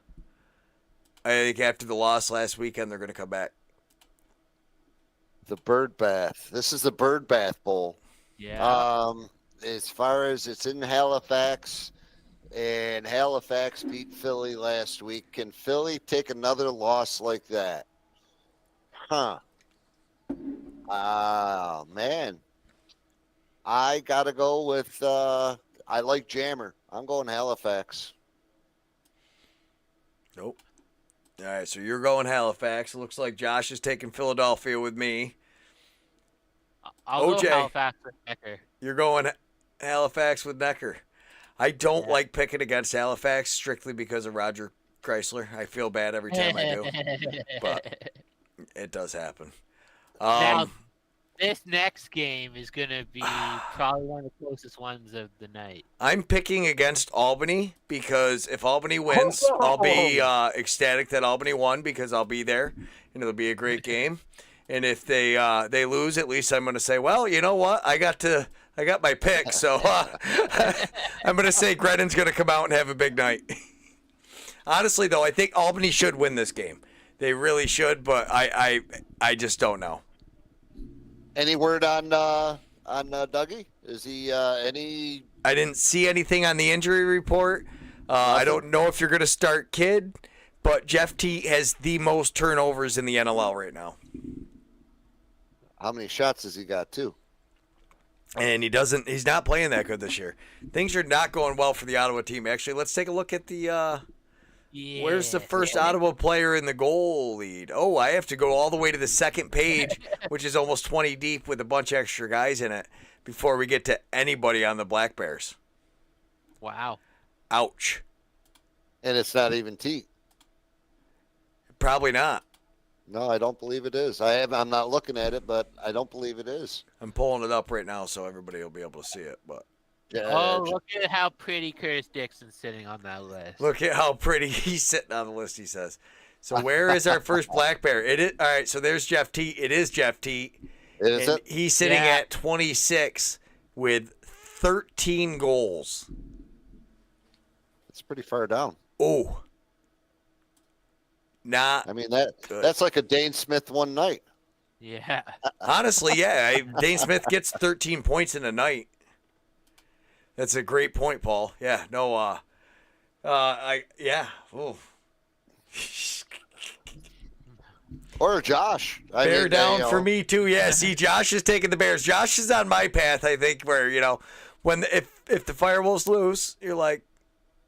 think after the loss last weekend, they're going to come back. The Bird Bath. This is the Bird Bath Bowl. Yeah. As far as it's in Halifax, and Halifax beat Philly last week. Can Philly take another loss like that? Huh. Man. I got to go with I like Jammer. I'm going Halifax. Nope. All right, so you're going Halifax. It looks like Josh is taking Philadelphia with me. I'll go Halifax with Noecker. You're going Halifax with Noecker. I don't like picking against Halifax strictly because of Roger Chrysler. I feel bad every time I do, but it does happen. Now, this next game is going to be probably one of the closest ones of the night. I'm picking against Albany because if Albany wins, I'll be ecstatic that Albany won because I'll be there and it'll be a great game. And if they lose, at least I'm going to say, well, you know what? I got my pick, so I'm going to say Grenon's going to come out and have a big night. Honestly, though, I think Albany should win this game. They really should, but I just don't know. Any word on Dougie? Is he any? I didn't see anything on the injury report. I don't know if you're going to start Kidd, but Jeff T has the most turnovers in the NLL right now. How many shots has he got, too? And he's not playing that good this year. Things are not going well for the Ottawa team. Actually, let's take a look at the where's the first Ottawa player in the goal lead? Oh, I have to go all the way to the second page, which is almost 20 deep with a bunch of extra guys in it before we get to anybody on the Black Bears. Wow. Ouch. And it's not even T. Probably not. No, I don't believe it is. I'm not looking at it, but I don't believe it is. I'm pulling it up right now so everybody will be able to see it. But look at how pretty Curtis Dixon's sitting on that list. Look at how pretty he's sitting on the list, he says. So where is our first Black Bear? It is all right, so there's Jeff T. It is Jeff T. Is it? He's sitting at 26 with 13 goals. It's pretty far down. Oh. Nah. I mean that's like a Dane Smith one night. Yeah. Honestly, yeah. Dane Smith gets 13 points in a night. That's a great point, Paul. Yeah. No. Yeah. Oh. Or Josh. Bear down for me too. Yeah. See, Josh is taking the Bears. Josh is on my path. I think where when if the Firewolves lose, you're like,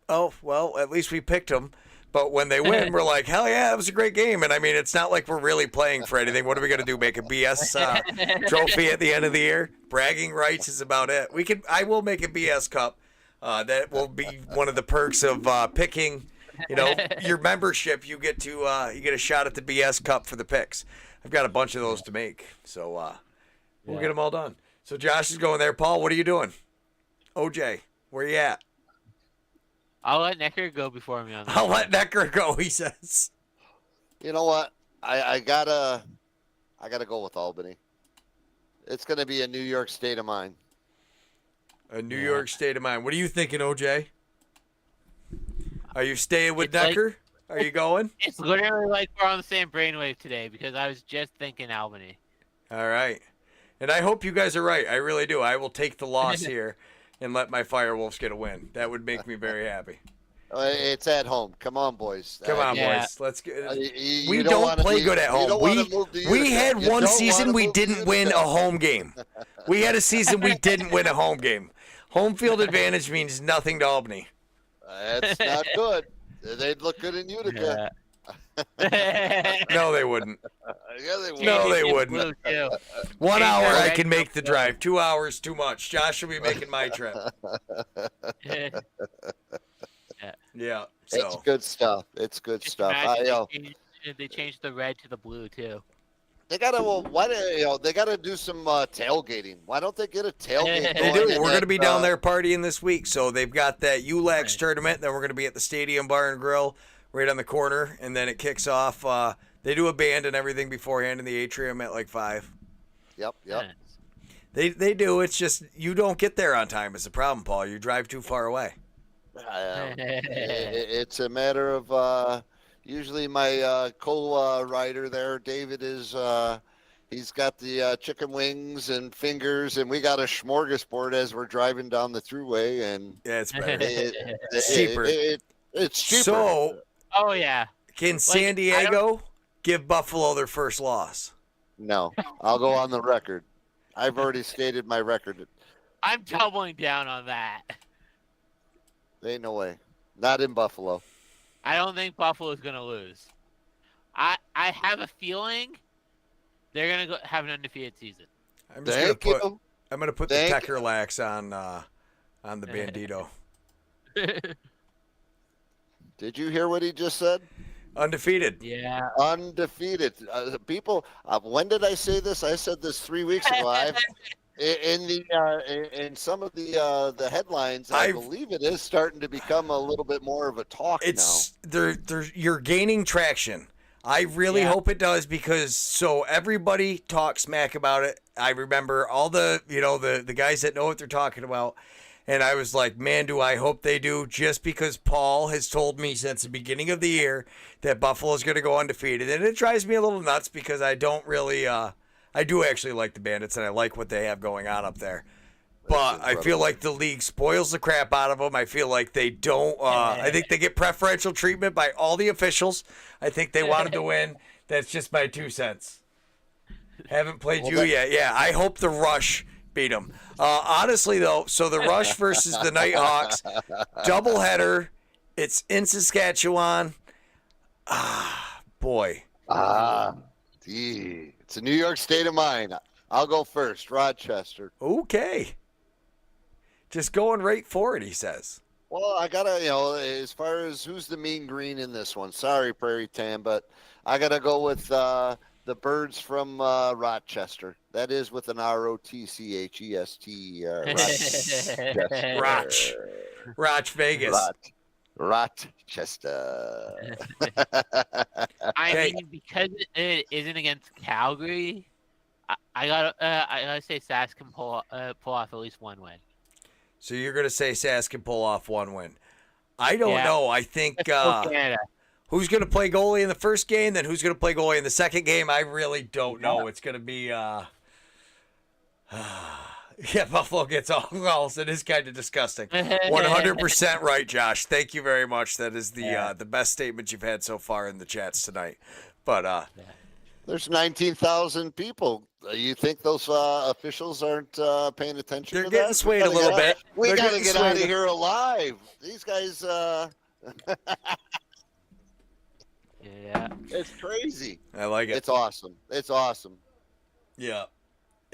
oh well, at least we picked them. But when they win, we're like, hell yeah, it was a great game. And I mean, it's not like we're really playing for anything. What are we going to do? Make a BS trophy at the end of the year? Bragging rights is about it. I will make a BS cup. That will be one of the perks of picking. Your membership. You get a shot at the BS cup for the picks. I've got a bunch of those to make, so we'll get them all done. So Josh is going there. Paul, what are you doing? OJ, where you at? I'll let Noecker go before me on that. I'll let Noecker go, he says. You know what? I gotta go with Albany. It's gonna be a New York state of mind. A New York state of mind. What are you thinking, OJ? Are you staying with Noecker? Are you going? It's literally like we're on the same brainwave today because I was just thinking Albany. All right. And I hope you guys are right. I really do. I will take the loss here and let my Firewolves get a win. That would make me very happy. It's at home. Come on, boys. Come on, boys. Let's get. We don't play good at home. We had one season we didn't win a home game. We had a season we didn't win a home game. Home field advantage means nothing to Albany. That's not good. They'd look good in Utica. No, they wouldn't. Yeah, they would. No, they wouldn't. 1 hour, I can make the drive. 2 hours, too much. Josh will be making my trip. Yeah. So. It's good stuff. It's good stuff. They changed the red to the blue too. They gotta, they gotta do some tailgating. Why don't they get a tailgate? They do. We're gonna be down there partying this week, so they've got that ULAX tournament. Then we're gonna be at the Stadium Bar and Grill right on the corner, and then it kicks off. They do a band and everything beforehand in the atrium at like 5. Yep. They do. It's just you don't get there on time. Is the problem, Paul? You drive too far away. It's a matter of usually my co-writer there, David, is he's got the chicken wings and fingers, and we got a smorgasbord as we're driving down the thruway, and yeah, it's better. It's cheaper. It's cheaper. So, oh yeah, can San Diego give Buffalo their first loss? No, I'll go on the record. I've already stated my record. I'm doubling down on that. Ain't no way. Not in Buffalo. I don't think Buffalo's going to lose. I have a feeling they're going to have an undefeated season. I'm going to put the Tecker lax on the Bandito. Did you hear what he just said? Undefeated. Yeah. Undefeated. People, when did I say this? I said this 3 weeks ago. In some of the headlines, I believe it is starting to become a little bit more of a talk now. You're gaining traction. I really hope it does because everybody talks smack about it. I remember all the guys that know what they're talking about. And I was like, man, do I hope they do, just because Paul has told me since the beginning of the year that Buffalo's going to go undefeated. And it drives me a little nuts because I don't really I do actually like the Bandits, and I like what they have going on up there. But I feel like the league spoils the crap out of them. I feel like they don't I think they get preferential treatment by all the officials. I think they wanted to win. That's just my 2 cents. Haven't played yet. Yeah, I hope the Rush Beat them. Honestly, though, so the Rush versus the Nighthawks, doubleheader. It's in Saskatchewan. Boy. It's a New York state of mind. I'll go first. Rochester. Okay. Just going right for it, he says. Well, I got to, as far as who's the mean green in this one, sorry, Prairie Tam, but I got to go with the Birds from Rochester. That is with an Rochester. Roch Vegas. Rochester. I mean, because it isn't against Calgary, I gotta say Sask can pull off at least one win. So you're gonna say Sask can pull off one win? I don't know. I think who's gonna play goalie in the first game, then who's gonna play goalie in the second game? I really don't know. It's gonna be yeah, Buffalo gets all goals. It is kind of disgusting. 100% right, Josh. Thank you very much. That is the best statement you've had so far in the chats tonight. But there's 19,000 people. You think those officials aren't paying attention? They're getting swayed a little bit. We got to get out of here alive. These guys. Yeah, it's crazy. I like it. It's awesome. It's awesome. Yeah.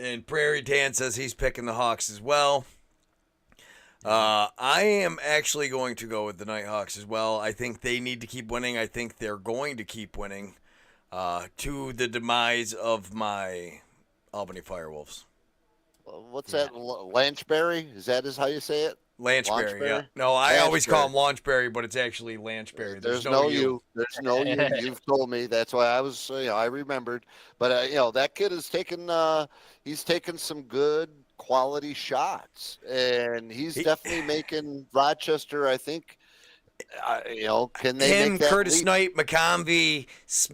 And Prairie Dan says he's picking the Hawks as well. I am actually going to go with the Nighthawks as well. I think they need to keep winning. I think they're going to keep winning to the demise of my Albany Firewolves. What's that? Lanchberry? Is that how you say it? Lanchberry, yeah. No, I always call him Launchberry, but it's actually Lanchberry. There's no you. There's no you. You've told me. That's why I was, I remembered. But, that kid has taken, he's taken some good quality shots. And he's definitely making Rochester, I think, can they him, make that Curtis leap? Knight, McConvey,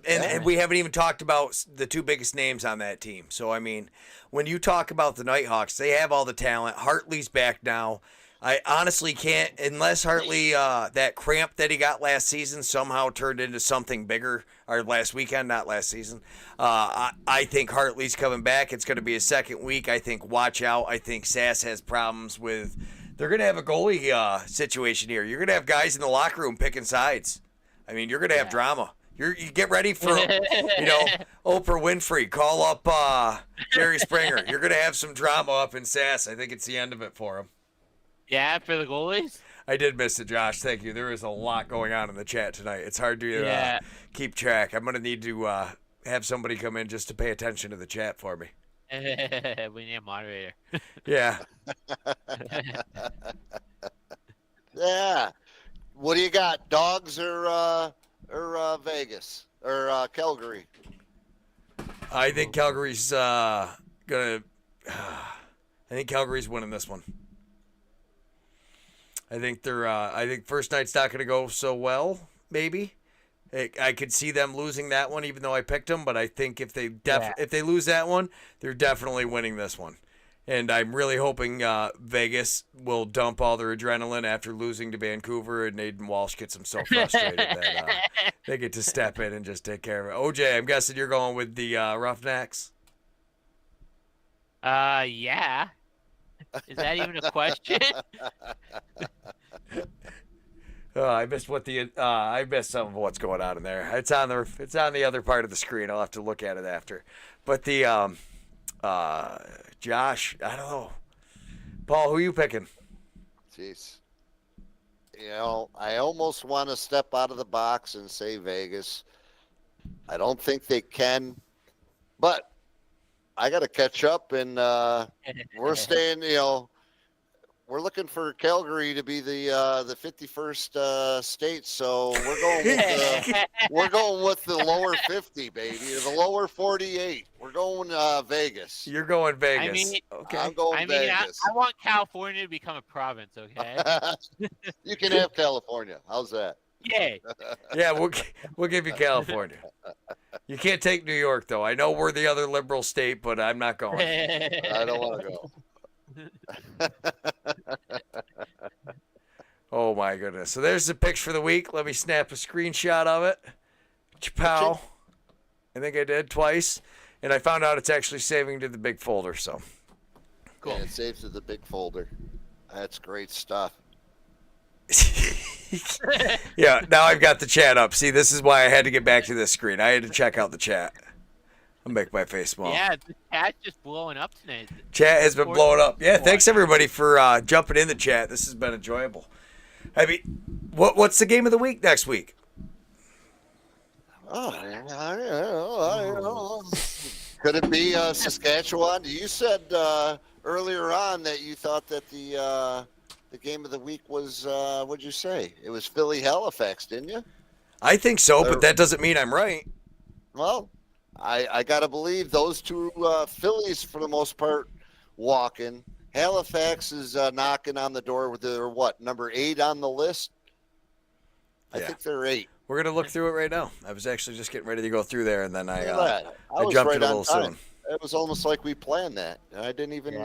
and we haven't even talked about the two biggest names on that team. So, I mean, when you talk about the Nighthawks, they have all the talent. Hartley's back now. I honestly can't, unless Hartley, that cramp that he got last season somehow turned into something bigger, or last weekend, not last season. I think Hartley's coming back. It's going to be a second week. I think watch out. I think Sass has problems with, they're going to have a goalie situation here. You're going to have guys in the locker room picking sides. I mean, you're going to have drama. You get ready for, Oprah Winfrey. Call up Jerry Springer. You're going to have some drama up in Sass. I think it's the end of it for him. Yeah, for the goalies? I did miss it, Josh. Thank you. There is a lot going on in the chat tonight. It's hard to keep track. I'm going to need to have somebody come in just to pay attention to the chat for me. We need a moderator. Yeah. Yeah. What do you got? Dogs or Vegas or Calgary? I think Calgary's I think Calgary's winning this one. I think I think first night's not going to go so well. Maybe I could see them losing that one, even though I picked them. But I think if they if they lose that one, they're definitely winning this one. And I'm really hoping Vegas will dump all their adrenaline after losing to Vancouver, and Nathan Walsh gets them so frustrated that they get to step in and just take care of it. OJ, I'm guessing you're going with the Roughnecks. Yeah. Is that even a question? I missed I missed some of what's going on in there. It's on the other part of the screen. I'll have to look at it after. But the Josh, I don't know. Paul, who are you picking? Jeez. I almost want to step out of the box and say Vegas. I don't think they can, but I got to catch up, and we're staying. We're looking for Calgary to be the 51st state, so we're going with the lower 50, baby, or the lower 48. We're going Vegas. You're going Vegas. I mean, okay. I'm going Vegas. I want California to become a province. Okay. You can have California. How's that? Yay. Yeah, we'll give you California. You can't take New York, though. I know we're the other liberal state, but I'm not going. I don't want to go. Oh my goodness. So there's the picks for the week. Let me snap a screenshot of it. Chapow. I think I did twice. And I found out it's actually saving to the big folder, so. Cool. And it saves to the big folder. That's great stuff. Yeah, now I've got the chat up. See, this is why I had to get back to this screen. I had to check out the chat. I'll make my face small. Yeah, the chat's just blowing up tonight. Chat has been blowing up. Yeah, thanks everybody for jumping in the chat. This has been enjoyable. I mean, what's the game of the week next week? Oh, I don't know. Could it be Saskatchewan? You said earlier on that you thought that the game of the week was, what'd you say? It was Philly Halifax, didn't you? I think so, but that doesn't mean I'm right. Well, I got to believe those two Phillies, for the most part, walking. Halifax is knocking on the door with their, number 8 on the list? I think they're 8. We're going to look through it right now. I was actually just getting ready to go through there, and then I was jumped right in a little on time. soon. It was almost like we planned that. I didn't even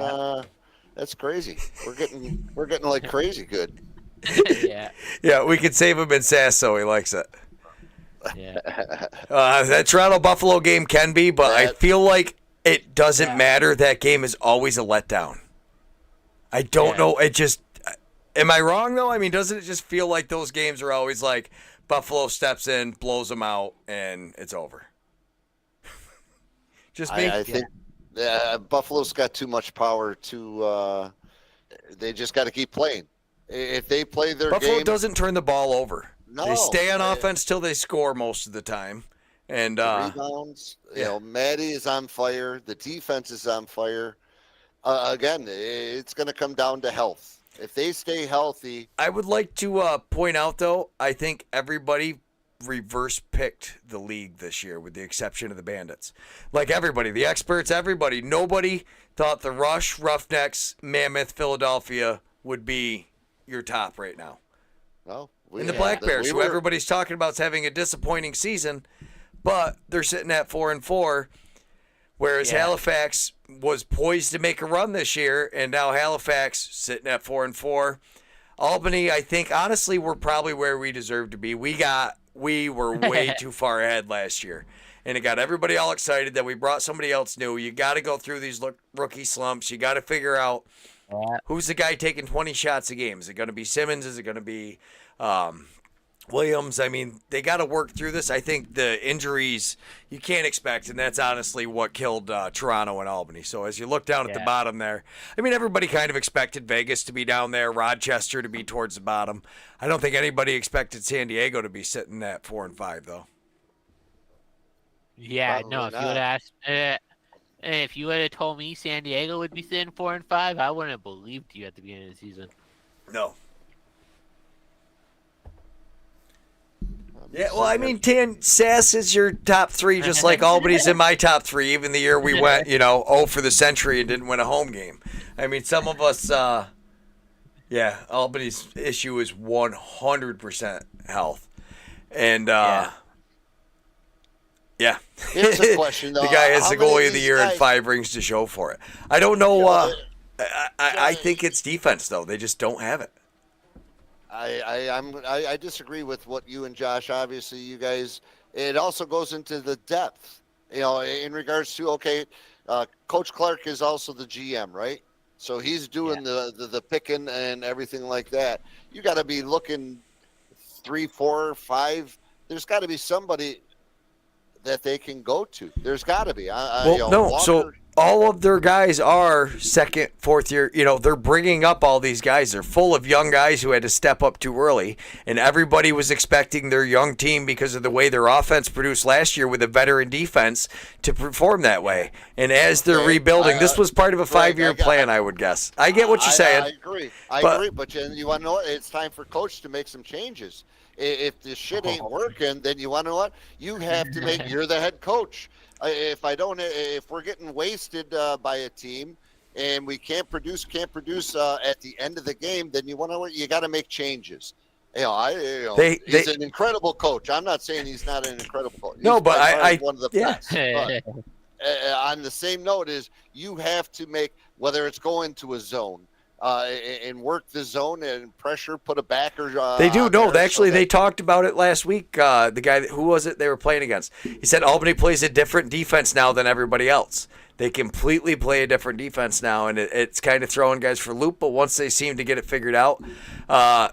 that's crazy. We're getting like crazy good. Yeah. Yeah, we could save him in Sass, so he likes it. Yeah. That Toronto-Buffalo game can be, but I feel like it doesn't matter. That game is always a letdown. I don't know. It just – am I wrong, though? I mean, doesn't it just feel like those games are always like Buffalo steps in, blows them out, and it's over? Just me? I think Buffalo's got too much power to they just got to keep playing. If they play their Buffalo game, doesn't turn the ball over. No, they stay on offense till they score most of the time. And rebounds, Maddie is on fire. The defense is on fire. Again, it's going to come down to health. If they stay healthy. I would like to point out, though, I think everybody reverse picked the league this year with the exception of the Bandits. Like everybody, the experts, everybody. Nobody thought the Rush, Roughnecks, Mammoth, Philadelphia would be your top right now. No. And the Black Bears, who everybody's talking about is having a disappointing season, but they're sitting at 4-4, whereas Halifax was poised to make a run this year, and now Halifax sitting at 4-4. Albany, I think, honestly, we're probably where we deserve to be. We were way too far ahead last year, and it got everybody all excited that we brought somebody else new. You got to go through these rookie slumps. You got to figure out who's the guy taking 20 shots a game. Is it going to be Simmons? Is it going to be Williams? I mean, they got to work through this. I think the injuries you can't expect, and that's honestly what killed Toronto and Albany. So as you look down at the bottom there, I mean, everybody kind of expected Vegas to be down there, Rochester to be towards the bottom. I don't think anybody expected San Diego to be sitting at 4-5, though. Yeah, Probably no. If not. you would have asked, if you would have told me San Diego would be sitting 4-5, I wouldn't have believed you at the beginning of the season. No. Yeah, well, I mean, Sass is your top 3, just like Albany's in my top 3, even the year we went, 0 for the century and didn't win a home game. I mean, some of us, Albany's issue is 100% health. And, Here's a question, though. The guy has How the many goalie of of the these year and guys- 5 rings to show for it. I don't know. I think it's defense, though. They just don't have it. I disagree with what you and Josh. Obviously, you guys. It also goes into the depth. In regards to Coach Clark is also the GM, right? So he's doing the picking and everything like that. You got to be looking 3, 4, 5. There's got to be somebody that they can go to. There's got to be. So all of their guys are second, fourth year. They're bringing up all these guys. They're full of young guys who had to step up too early, and everybody was expecting their young team because of the way their offense produced last year with a veteran defense to perform that way. And as they're rebuilding, this was part of a 5-year plan, I would guess. I get what you're saying. I agree. I agree. But you want to know what? It's time for Coach to make some changes. If this shit ain't working, then you want to know what? You have to make. You're the head coach. If we're getting wasted by a team and we can't produce at the end of the game, then you want to know what? You got to make changes. He's an incredible coach. I'm not saying he's not an incredible coach. No, but I one of the best. But, on the same note is you have to make, whether it's going to a zone, and work the zone and pressure, put a backer. They do. No, actually, they talked about it last week. The guy, who was it they were playing against? He said Albany plays a different defense now than everybody else. They completely play a different defense now, and it's kind of throwing guys for a loop. But once they seem to get it figured out, I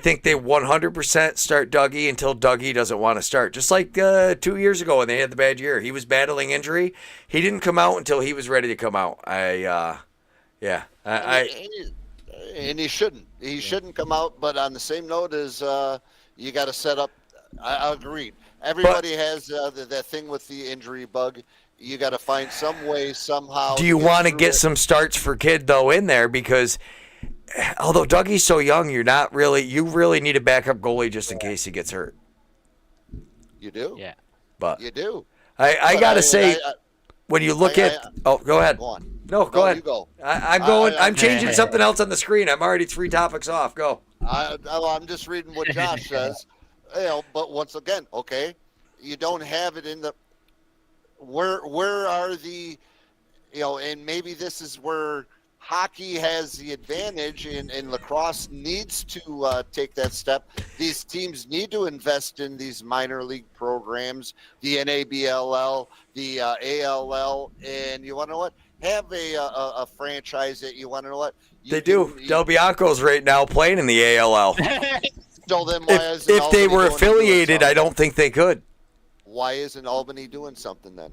think they 100% start Dougie until Dougie doesn't want to start. Just like 2 years ago when they had the bad year. He was battling injury. He didn't come out until he was ready to come out. And he shouldn't. He shouldn't come out. But on the same note is you got to set up. I agreed. Everybody has that thing with the injury bug. You got to find some way, somehow. Do you want to get some starts for Kid, though, in there? Because although Dougie's so young, you really need a backup goalie just in case he gets hurt. You do? Yeah. But you do. I got to say, when you look at – oh, go ahead. Go on. No, go ahead. You go. I'm changing something else on the screen. I'm already 3 topics off. Go. I'm just reading what Josh says. But once again, okay, you don't have it in the – where are the, and maybe this is where hockey has the advantage and lacrosse needs to take that step. These teams need to invest in these minor league programs, the NABLL, the ALL, and you want to know what? Have a franchise that you want to know what? They do. Del Bianco's right now playing in the ALL. So then if they were affiliated, I don't think they could. Why isn't Albany doing something then?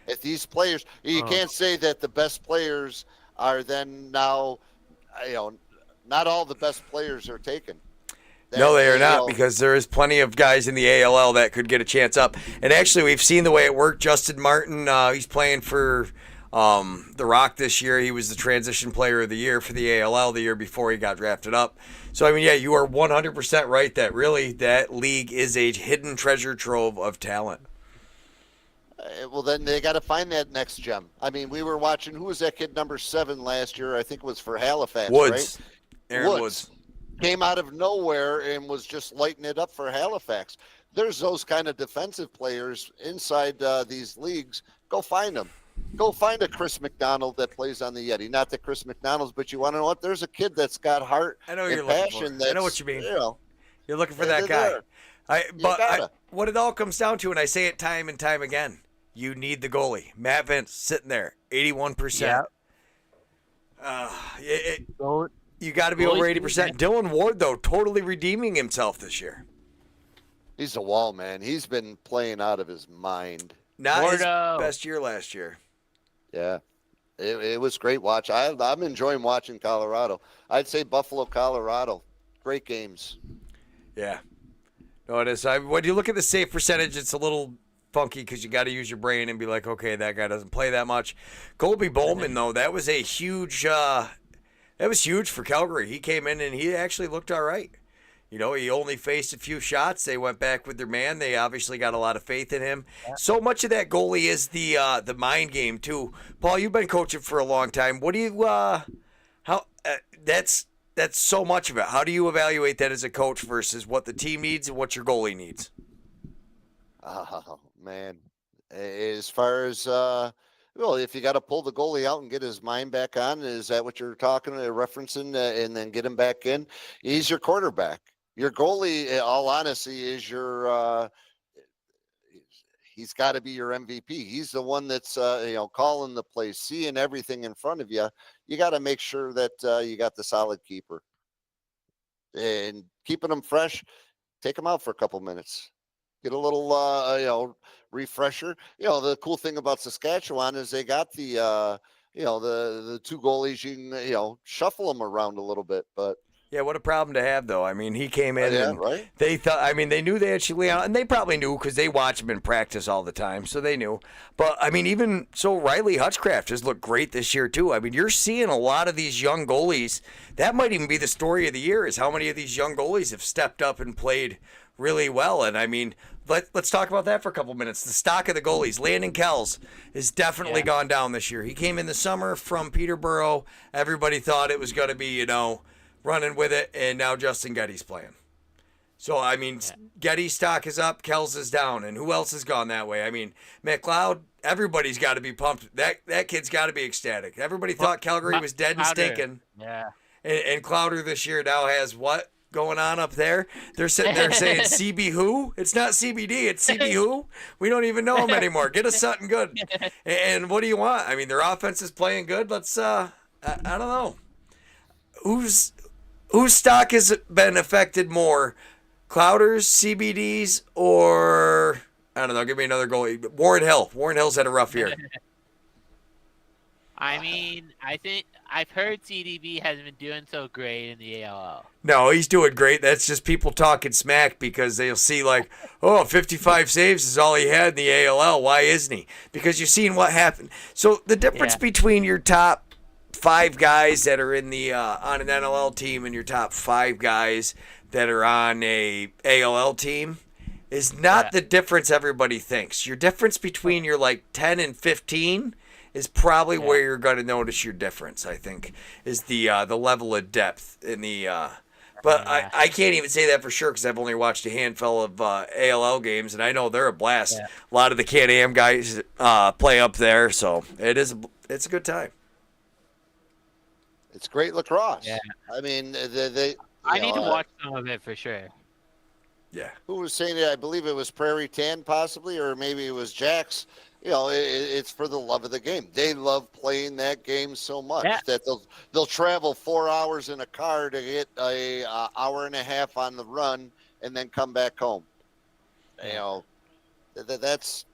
If these players, you can't say that the best players are then now, not all the best players are taken. No, they are not, because there is plenty of guys in the ALL that could get a chance up. And actually, we've seen the way it worked. Justin Martin, he's playing for the Rock this year. He was the transition player of the year for the ALL the year before he got drafted up. So, you are 100% right that really that league is a hidden treasure trove of talent. Well, then they got to find that next gem. We were watching, who was that kid number 7 last year? I think it was for Halifax, Woods. Right? Aaron Woods. Came out of nowhere and was just lighting it up for Halifax. There's those kind of defensive players inside these leagues. Go find them. Go find a Chris McDonald that plays on the Yeti. Not that Chris McDonald's, but you want to know what? There's a kid that's got heart and passion. I know what you mean. You're looking for that guy. What it all comes down to, and I say it time and time again, you need the goalie. Matt Vince sitting there, 81%. You got to be over 80%. Dylan Ward, though, totally redeeming himself this year. He's a wall, man. He's been playing out of his mind. Not his best year last year. Yeah, it was great watch. I'm enjoying watching Colorado. I'd say Buffalo, Colorado. Great games. Yeah. No, it is. When you look at the save percentage, it's a little funky because you got to use your brain and be like, okay, that guy doesn't play that much. Colby Bowman, though, that was a huge for Calgary. He came in and he actually looked all right. He only faced a few shots. They went back with their man. They obviously got a lot of faith in him. Yeah. So much of that goalie is the mind game too. Paul, you've been coaching for a long time. What do you that's so much of it. How do you evaluate that as a coach versus what the team needs and what your goalie needs? Oh man, as far as if you got to pull the goalie out and get his mind back on, is that what you're referencing, and then get him back in? He's your quarterback. Your goalie, in all honesty, is he's got to be your MVP. He's the one that's, calling the plays, seeing everything in front of you. You got to make sure that you got the solid keeper. And keeping them fresh, take them out for a couple minutes. Get a little, refresher. The cool thing about Saskatchewan is they got the 2 goalies. You can, shuffle them around a little bit, but. Yeah, what a problem to have, though. He came in and right? They thought, they knew they had Chileano, and they probably knew because they watch him in practice all the time, so they knew. But, even so, Riley Hutchcraft has looked great this year, too. You're seeing a lot of these young goalies. That might even be the story of the year, is how many of these young goalies have stepped up and played really well. And, let's talk about that for a couple minutes. The stock of the goalies. Landon Kells has definitely gone down this year. He came in the summer from Peterborough. Everybody thought it was going to be, running with it, and now Justin Getty's playing. So, Getty's stock is up, Kells is down, and who else has gone that way? McLeod, everybody's got to be pumped. That kid's got to be ecstatic. Everybody thought Calgary was dead and stinking. Yeah. And Clowder this year now has what going on up there? They're sitting there saying CB who? It's not CBD, it's CB who? We don't even know him anymore. Get us something good. And what do you want? I mean, their offense is playing good. Let's I don't know. Whose stock has been affected more? Clouders, CBDs, or I don't know, give me another goalie. Warren Hill. Warren Hill's had a rough year. I mean, I think I've heard CDB hasn't been doing so great in the ALL. No, he's doing great. That's just people talking smack because they'll see 55 saves is all he had in the ALL. Why isn't he? Because you've seen what happened. So the difference between your top 5 guys that are in the on an NLL team and your top 5 guys that are on a ALL team is not the difference everybody thinks. Your difference between your 10 and 15 is probably where you're going to notice your difference, I think, is the level of depth in the but I can't even say that for sure because I've only watched a handful of ALL games, and I know they're a blast. Yeah. A lot of the Can-Am guys play up there, so it's a good time. It's great lacrosse. Yeah. I mean, I need to watch some of it for sure. Yeah. Who was saying it? I believe it was Prairie 10 possibly, or maybe it was Jack's. It's for the love of the game. They love playing that game so much that they'll travel 4 hours in a car to get a hour and a half on the run and then come back home. That's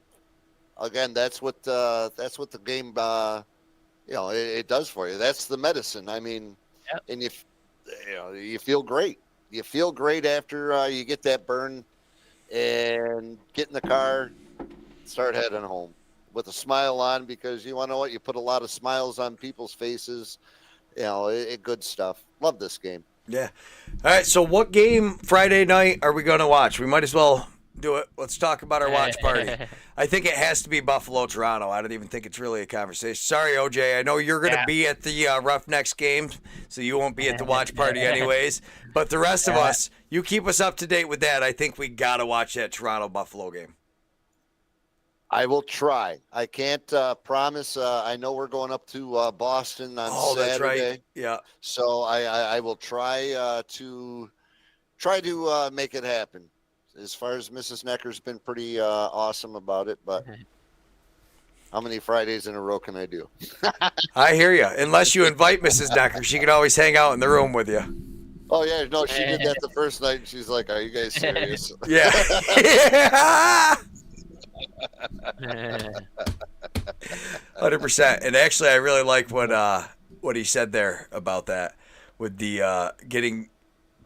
what the game it does for you. That's the medicine. I mean, and you feel great. You feel great after you get that burn and get in the car. Start heading home with a smile on because you want to know what? You put a lot of smiles on people's faces. Good stuff. Love this game. Yeah. All right. So what game Friday night are we going to watch? We might as well do it. Let's talk about our watch party. I think it has to be Buffalo-Toronto. I don't even think it's really a conversation. Sorry, OJ. I know you're going to be at the Roughnecks game, so you won't be at the watch party anyways. But the rest of us, you keep us up to date with that. I think we got to watch that Toronto-Buffalo game. I will try. I can't promise. I know we're going up to Boston on Saturday. That's right. Yeah. So I will try to make it happen. As far as Mrs. Noecker's been pretty awesome about it, but how many Fridays in a row can I do? I hear you. Unless you invite Mrs. Noecker, she can always hang out in the room with you. Oh yeah, no, she did that the first night. And she's like, "Are you guys serious?" Yeah. 100%. And actually, I really like what he said there about that. With the getting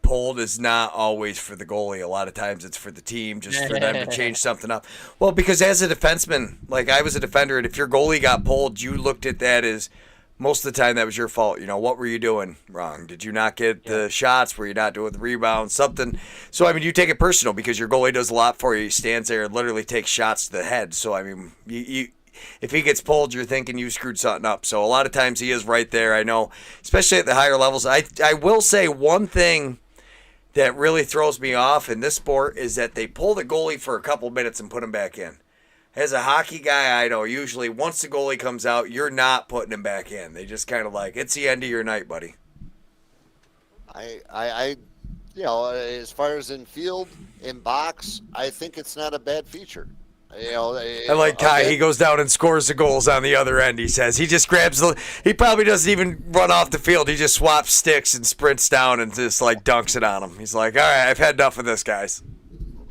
pulled is not always for the goalie. A lot of times it's for the team, just for them to change something up. Well, because as a defenseman, I was a defender, and if your goalie got pulled, you looked at that as most of the time that was your fault. What were you doing wrong? Did you not get the shots? Were you not doing the rebounds? Something. So, you take it personal because your goalie does a lot for you. He stands there and literally takes shots to the head. So, you if he gets pulled, you're thinking you screwed something up. So, a lot of times he is right there. I know, especially at the higher levels. I will say one thing that really throws me off in this sport is that they pull the goalie for a couple minutes and put him back in. As a hockey guy, I know usually once the goalie comes out, you're not putting him back in. They just kind of it's the end of your night, buddy. I as far as in field, in box, I think it's not a bad feature. I like Kai. He goes down and scores the goals on the other end, he says. He just grabs he probably doesn't even run off the field. He just swaps sticks and sprints down and just dunks it on him. He's like, all right, I've had enough of this, guys.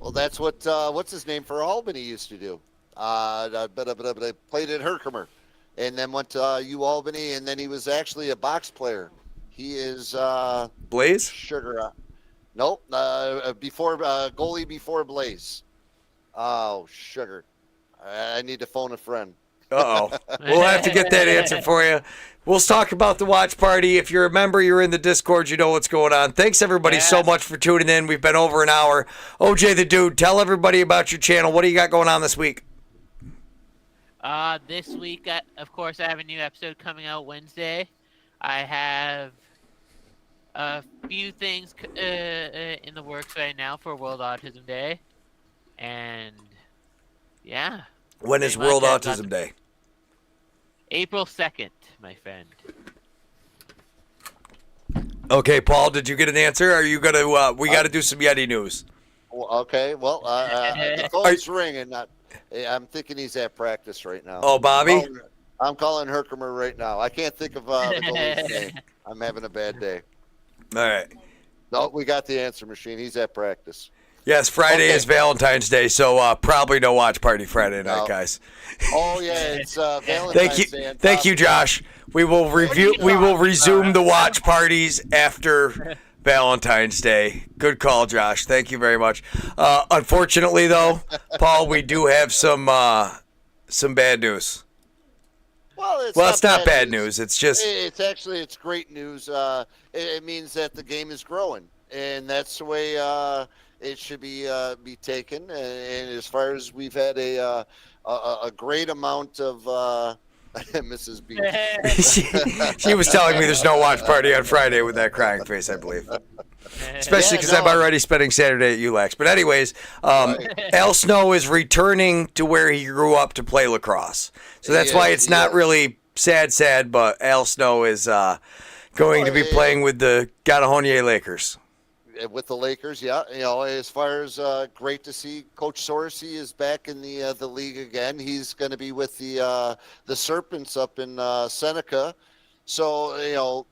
Well, that's what, what's his name for Albany used to do. But played at Herkimer and then went to UAlbany, and then he was actually a box player. He is Blaze? Sugar. Nope. Before goalie before Blaze. Oh, sugar. I need to phone a friend. Uh-oh. We'll have to get that answer for you. We'll talk about the watch party. If you're a member, you're in the Discord, you know what's going on. Thanks, everybody, so much for tuning in. We've been over an hour. OJ the Dude, tell everybody about your channel. What do you got going on this week? This week, of course, I have a new episode coming out Wednesday. I have a few things in the works right now for World Autism Day. And, yeah. When is World Autism Day? April 2nd, my friend. Okay, Paul, did you get an answer? Are you gonna? We got to do some Yeti news. Okay, well, the phone's ringing. I'm thinking he's at practice right now. Oh, Bobby? I'm calling Herkimer right now. I can't think of the goalie's name. I'm having a bad day. All right. No, we got the answer machine. He's at practice. Yes, Friday is Valentine's Day, so probably no watch party Friday night, guys. Oh yeah, it's Valentine's Day. Thank you, Josh. We will resume the watch parties after Valentine's Day. Good call, Josh. Thank you very much. Unfortunately, though, Paul, we do have some bad news. Well, it's not bad news. It's just it's great news. It means that the game is growing, and that's the way it should be taken. And as far as we've had a great amount of Mrs. B. she was telling me there's no watch party on Friday with that crying face, I believe. Especially because I'm already spending Saturday at ULAX. But anyways, Al Snow is returning to where he grew up to play lacrosse. So that's why it's not really sad, but Al Snow is going to be playing with the Gatahonia Lakers. With the Lakers, yeah. As far as great to see, Coach Sorsey is back in the league again. He's going to be with the Serpents up in Seneca. So,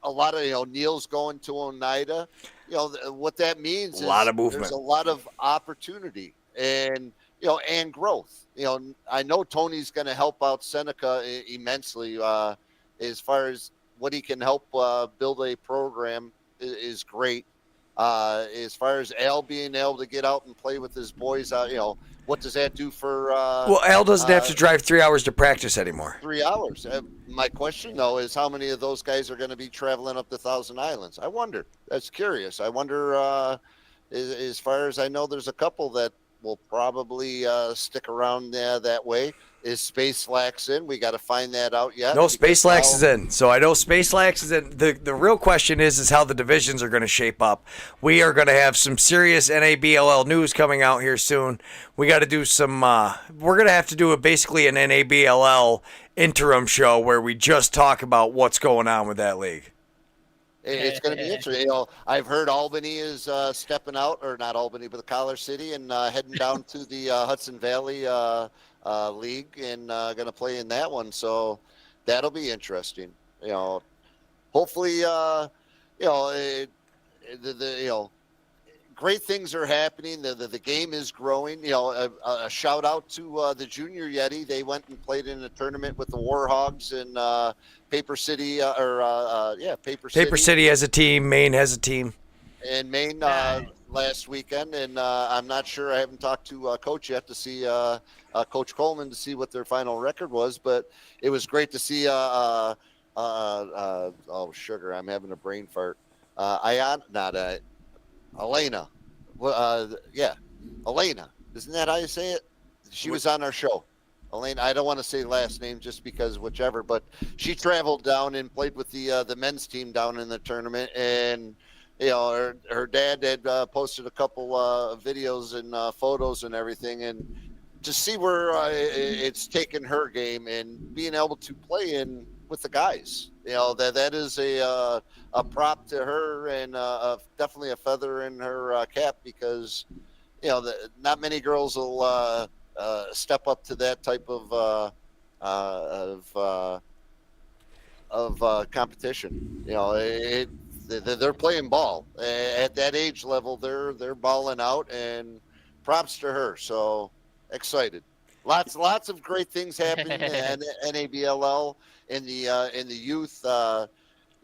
a lot of, Neil's going to Oneida. What that means is a lot of movement. There's a lot of opportunity and, and growth. I know Tony's going to help out Seneca immensely as far as what he can help build a program is great. As far as Al being able to get out and play with his boys, what does that do for? Well, Al doesn't have to drive 3 hours to practice anymore. 3 hours. My question though is how many of those guys are going to be traveling up to Thousand Islands? I wonder. That's curious. I wonder. As far as I know, there's a couple that will probably stick around that way. Is Space Lax in? We got to find that out yet. No, Space Lax is in. So I know Space Lax is in. The real question is how the divisions are going to shape up. We are going to have some serious NABLL news coming out here soon. We got to do some. We're going to have to do basically an NABLL interim show where we just talk about what's going on with that league. It's going to be interesting. I've heard Albany is stepping out, or not Albany, but the Collar City, and heading down to the Hudson Valley league and going to play in that one. So that'll be interesting. Hopefully, great things are happening. The game is growing. A shout out to the Junior Yeti. They went and played in a tournament with the Warhogs in Paper City, Paper City. Paper City has a team. Maine has a team. And Maine last weekend, and I'm not sure. I haven't talked to Coach yet to see Coach Coleman to see what their final record was, but it was great to see. Sugar! I'm having a brain fart. Elena. Elena. Isn't that how you say it? She was on our show. Elena. I don't want to say last name just because whichever, but she traveled down and played with the men's team down in the tournament, and her dad had posted a couple videos and photos and everything, and to see where it's taken her game and being able to play in with the guys, that is a prop to her and definitely a feather in her cap, because not many girls will step up to that type of competition. They're playing ball at that age level. They're balling out, and props to her. So excited. Lots of great things happening in NABLL in the youth. A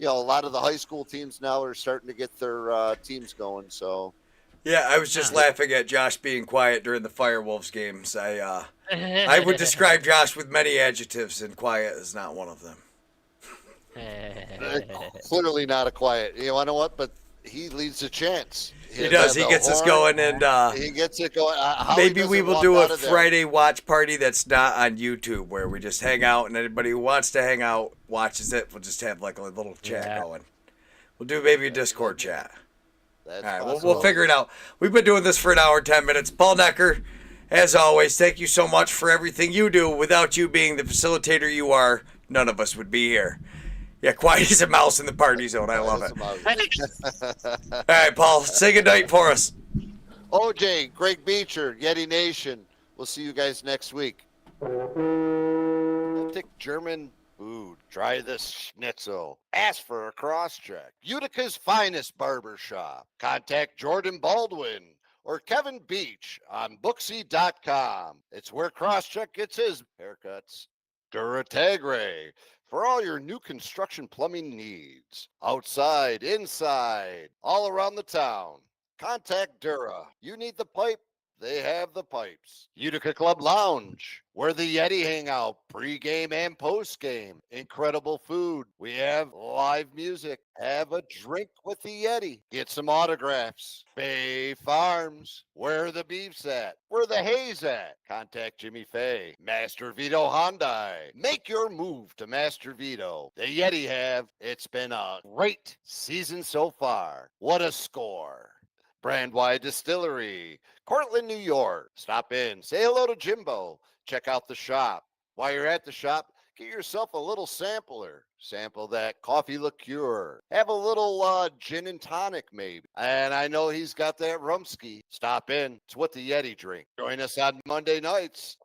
lot of the high school teams now are starting to get their teams going. So yeah, I was just laughing at Josh being quiet during the Firewolves games. I would describe Josh with many adjectives, and quiet is not one of them. Clearly not a quiet. You know what? But he leads the chants. He does. He gets us going, and he gets it going. Maybe we will do a Friday watch party that's not on YouTube, where we just hang out, and anybody who wants to hang out watches it. We'll just have like a little chat going. We'll do maybe a Discord chat. All right, we'll figure it out. We've been doing this for an hour and 10 minutes. Paul Noecker, as always, thank you so much for everything you do. Without you being the facilitator you are, none of us would be here. Yeah, quiet as a mouse in the party zone. I love it. it. All right, Paul, say goodnight for us. OJ, Greg Beecher, Yeti Nation. We'll see you guys next week. Authentic German food. Try this schnitzel. Ask for a cross-check. Utica's finest barber shop. Contact Jordan Baldwin or Kevin Beach on Booksy.com. It's where Crosscheck gets his haircuts. Duratagre for all your new construction plumbing needs. Outside, inside, all around the town. Contact Dura. You need the pipe? They have the pipes. Utica Club Lounge, where the Yeti hang out pre-game and post-game. Incredible food. We have live music. Have a drink with the Yeti. Get some autographs. Bay Farms, where the beef's at. Where the hay's at. Contact Jimmy Fay. Master Vito Hyundai. Make your move to Master Vito. The Yeti have. It's been a great season so far. What a score. Brandwide Distillery, Cortland, New York. Stop in, say hello to Jimbo. Check out the shop. While you're at the shop, get yourself a little sampler. Sample that coffee liqueur. Have a little gin and tonic, maybe. And I know he's got that rumski. Stop in. It's what the Yeti drink. Join us on Monday nights.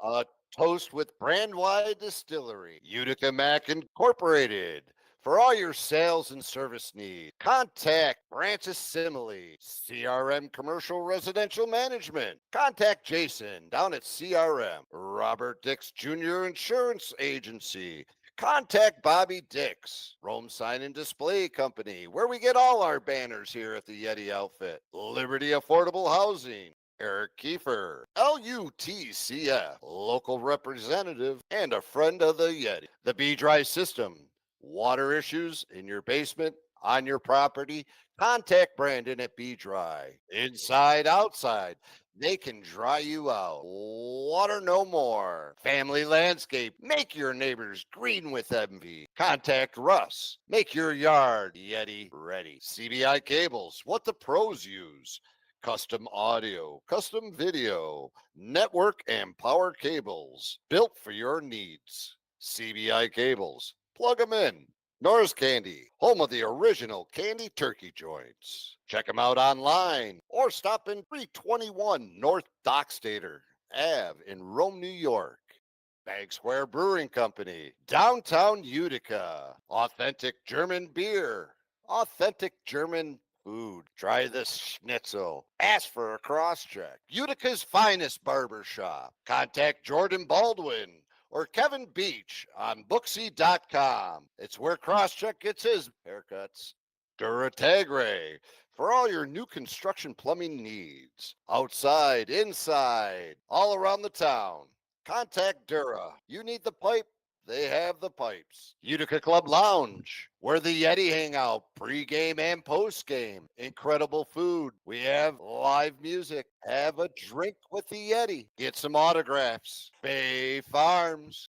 Toast with Brandwide Distillery, Utica Mac Incorporated. For all your sales and service needs, contact Francis Simile, CRM Commercial Residential Management. Contact Jason down at CRM, Robert Dix Jr. Insurance Agency. Contact Bobby Dix, Rome Sign and Display Company, where we get all our banners here at the Yeti outfit. Liberty Affordable Housing. Eric Kiefer, LUTCF, local representative and a friend of the Yeti. The B-Dry System. Water issues in your basement, on your property, contact Brandon at B-Dry. Inside, outside, they can dry you out. Water no more. Family Landscape, make your neighbors green with envy. Contact Russ. Make your yard Yeti ready. CBI Cables, what the pros use. Custom audio, custom video, network and power cables, built for your needs. CBI Cables. Plug them in. Norris Candy, home of the original candy turkey joints. Check them out online or stop in 321 North Dockstader Ave in Rome, New York. Bag Square Brewing Company, downtown Utica. Authentic German beer. Authentic German food. Try this schnitzel. Ask for a cross-check. Utica's finest barber shop. Contact Jordan Baldwin or Kevin Beach on Booksy.com. It's where Crosscheck gets his haircuts. Duratagre for all your new construction plumbing needs. Outside, inside, all around the town. Contact Dura. You need the pipe? They have the pipes. Utica Club Lounge, where the Yeti hang out pre-game and post-game. Incredible food. We have live music. Have a drink with the Yeti. Get some autographs. Bay Farms,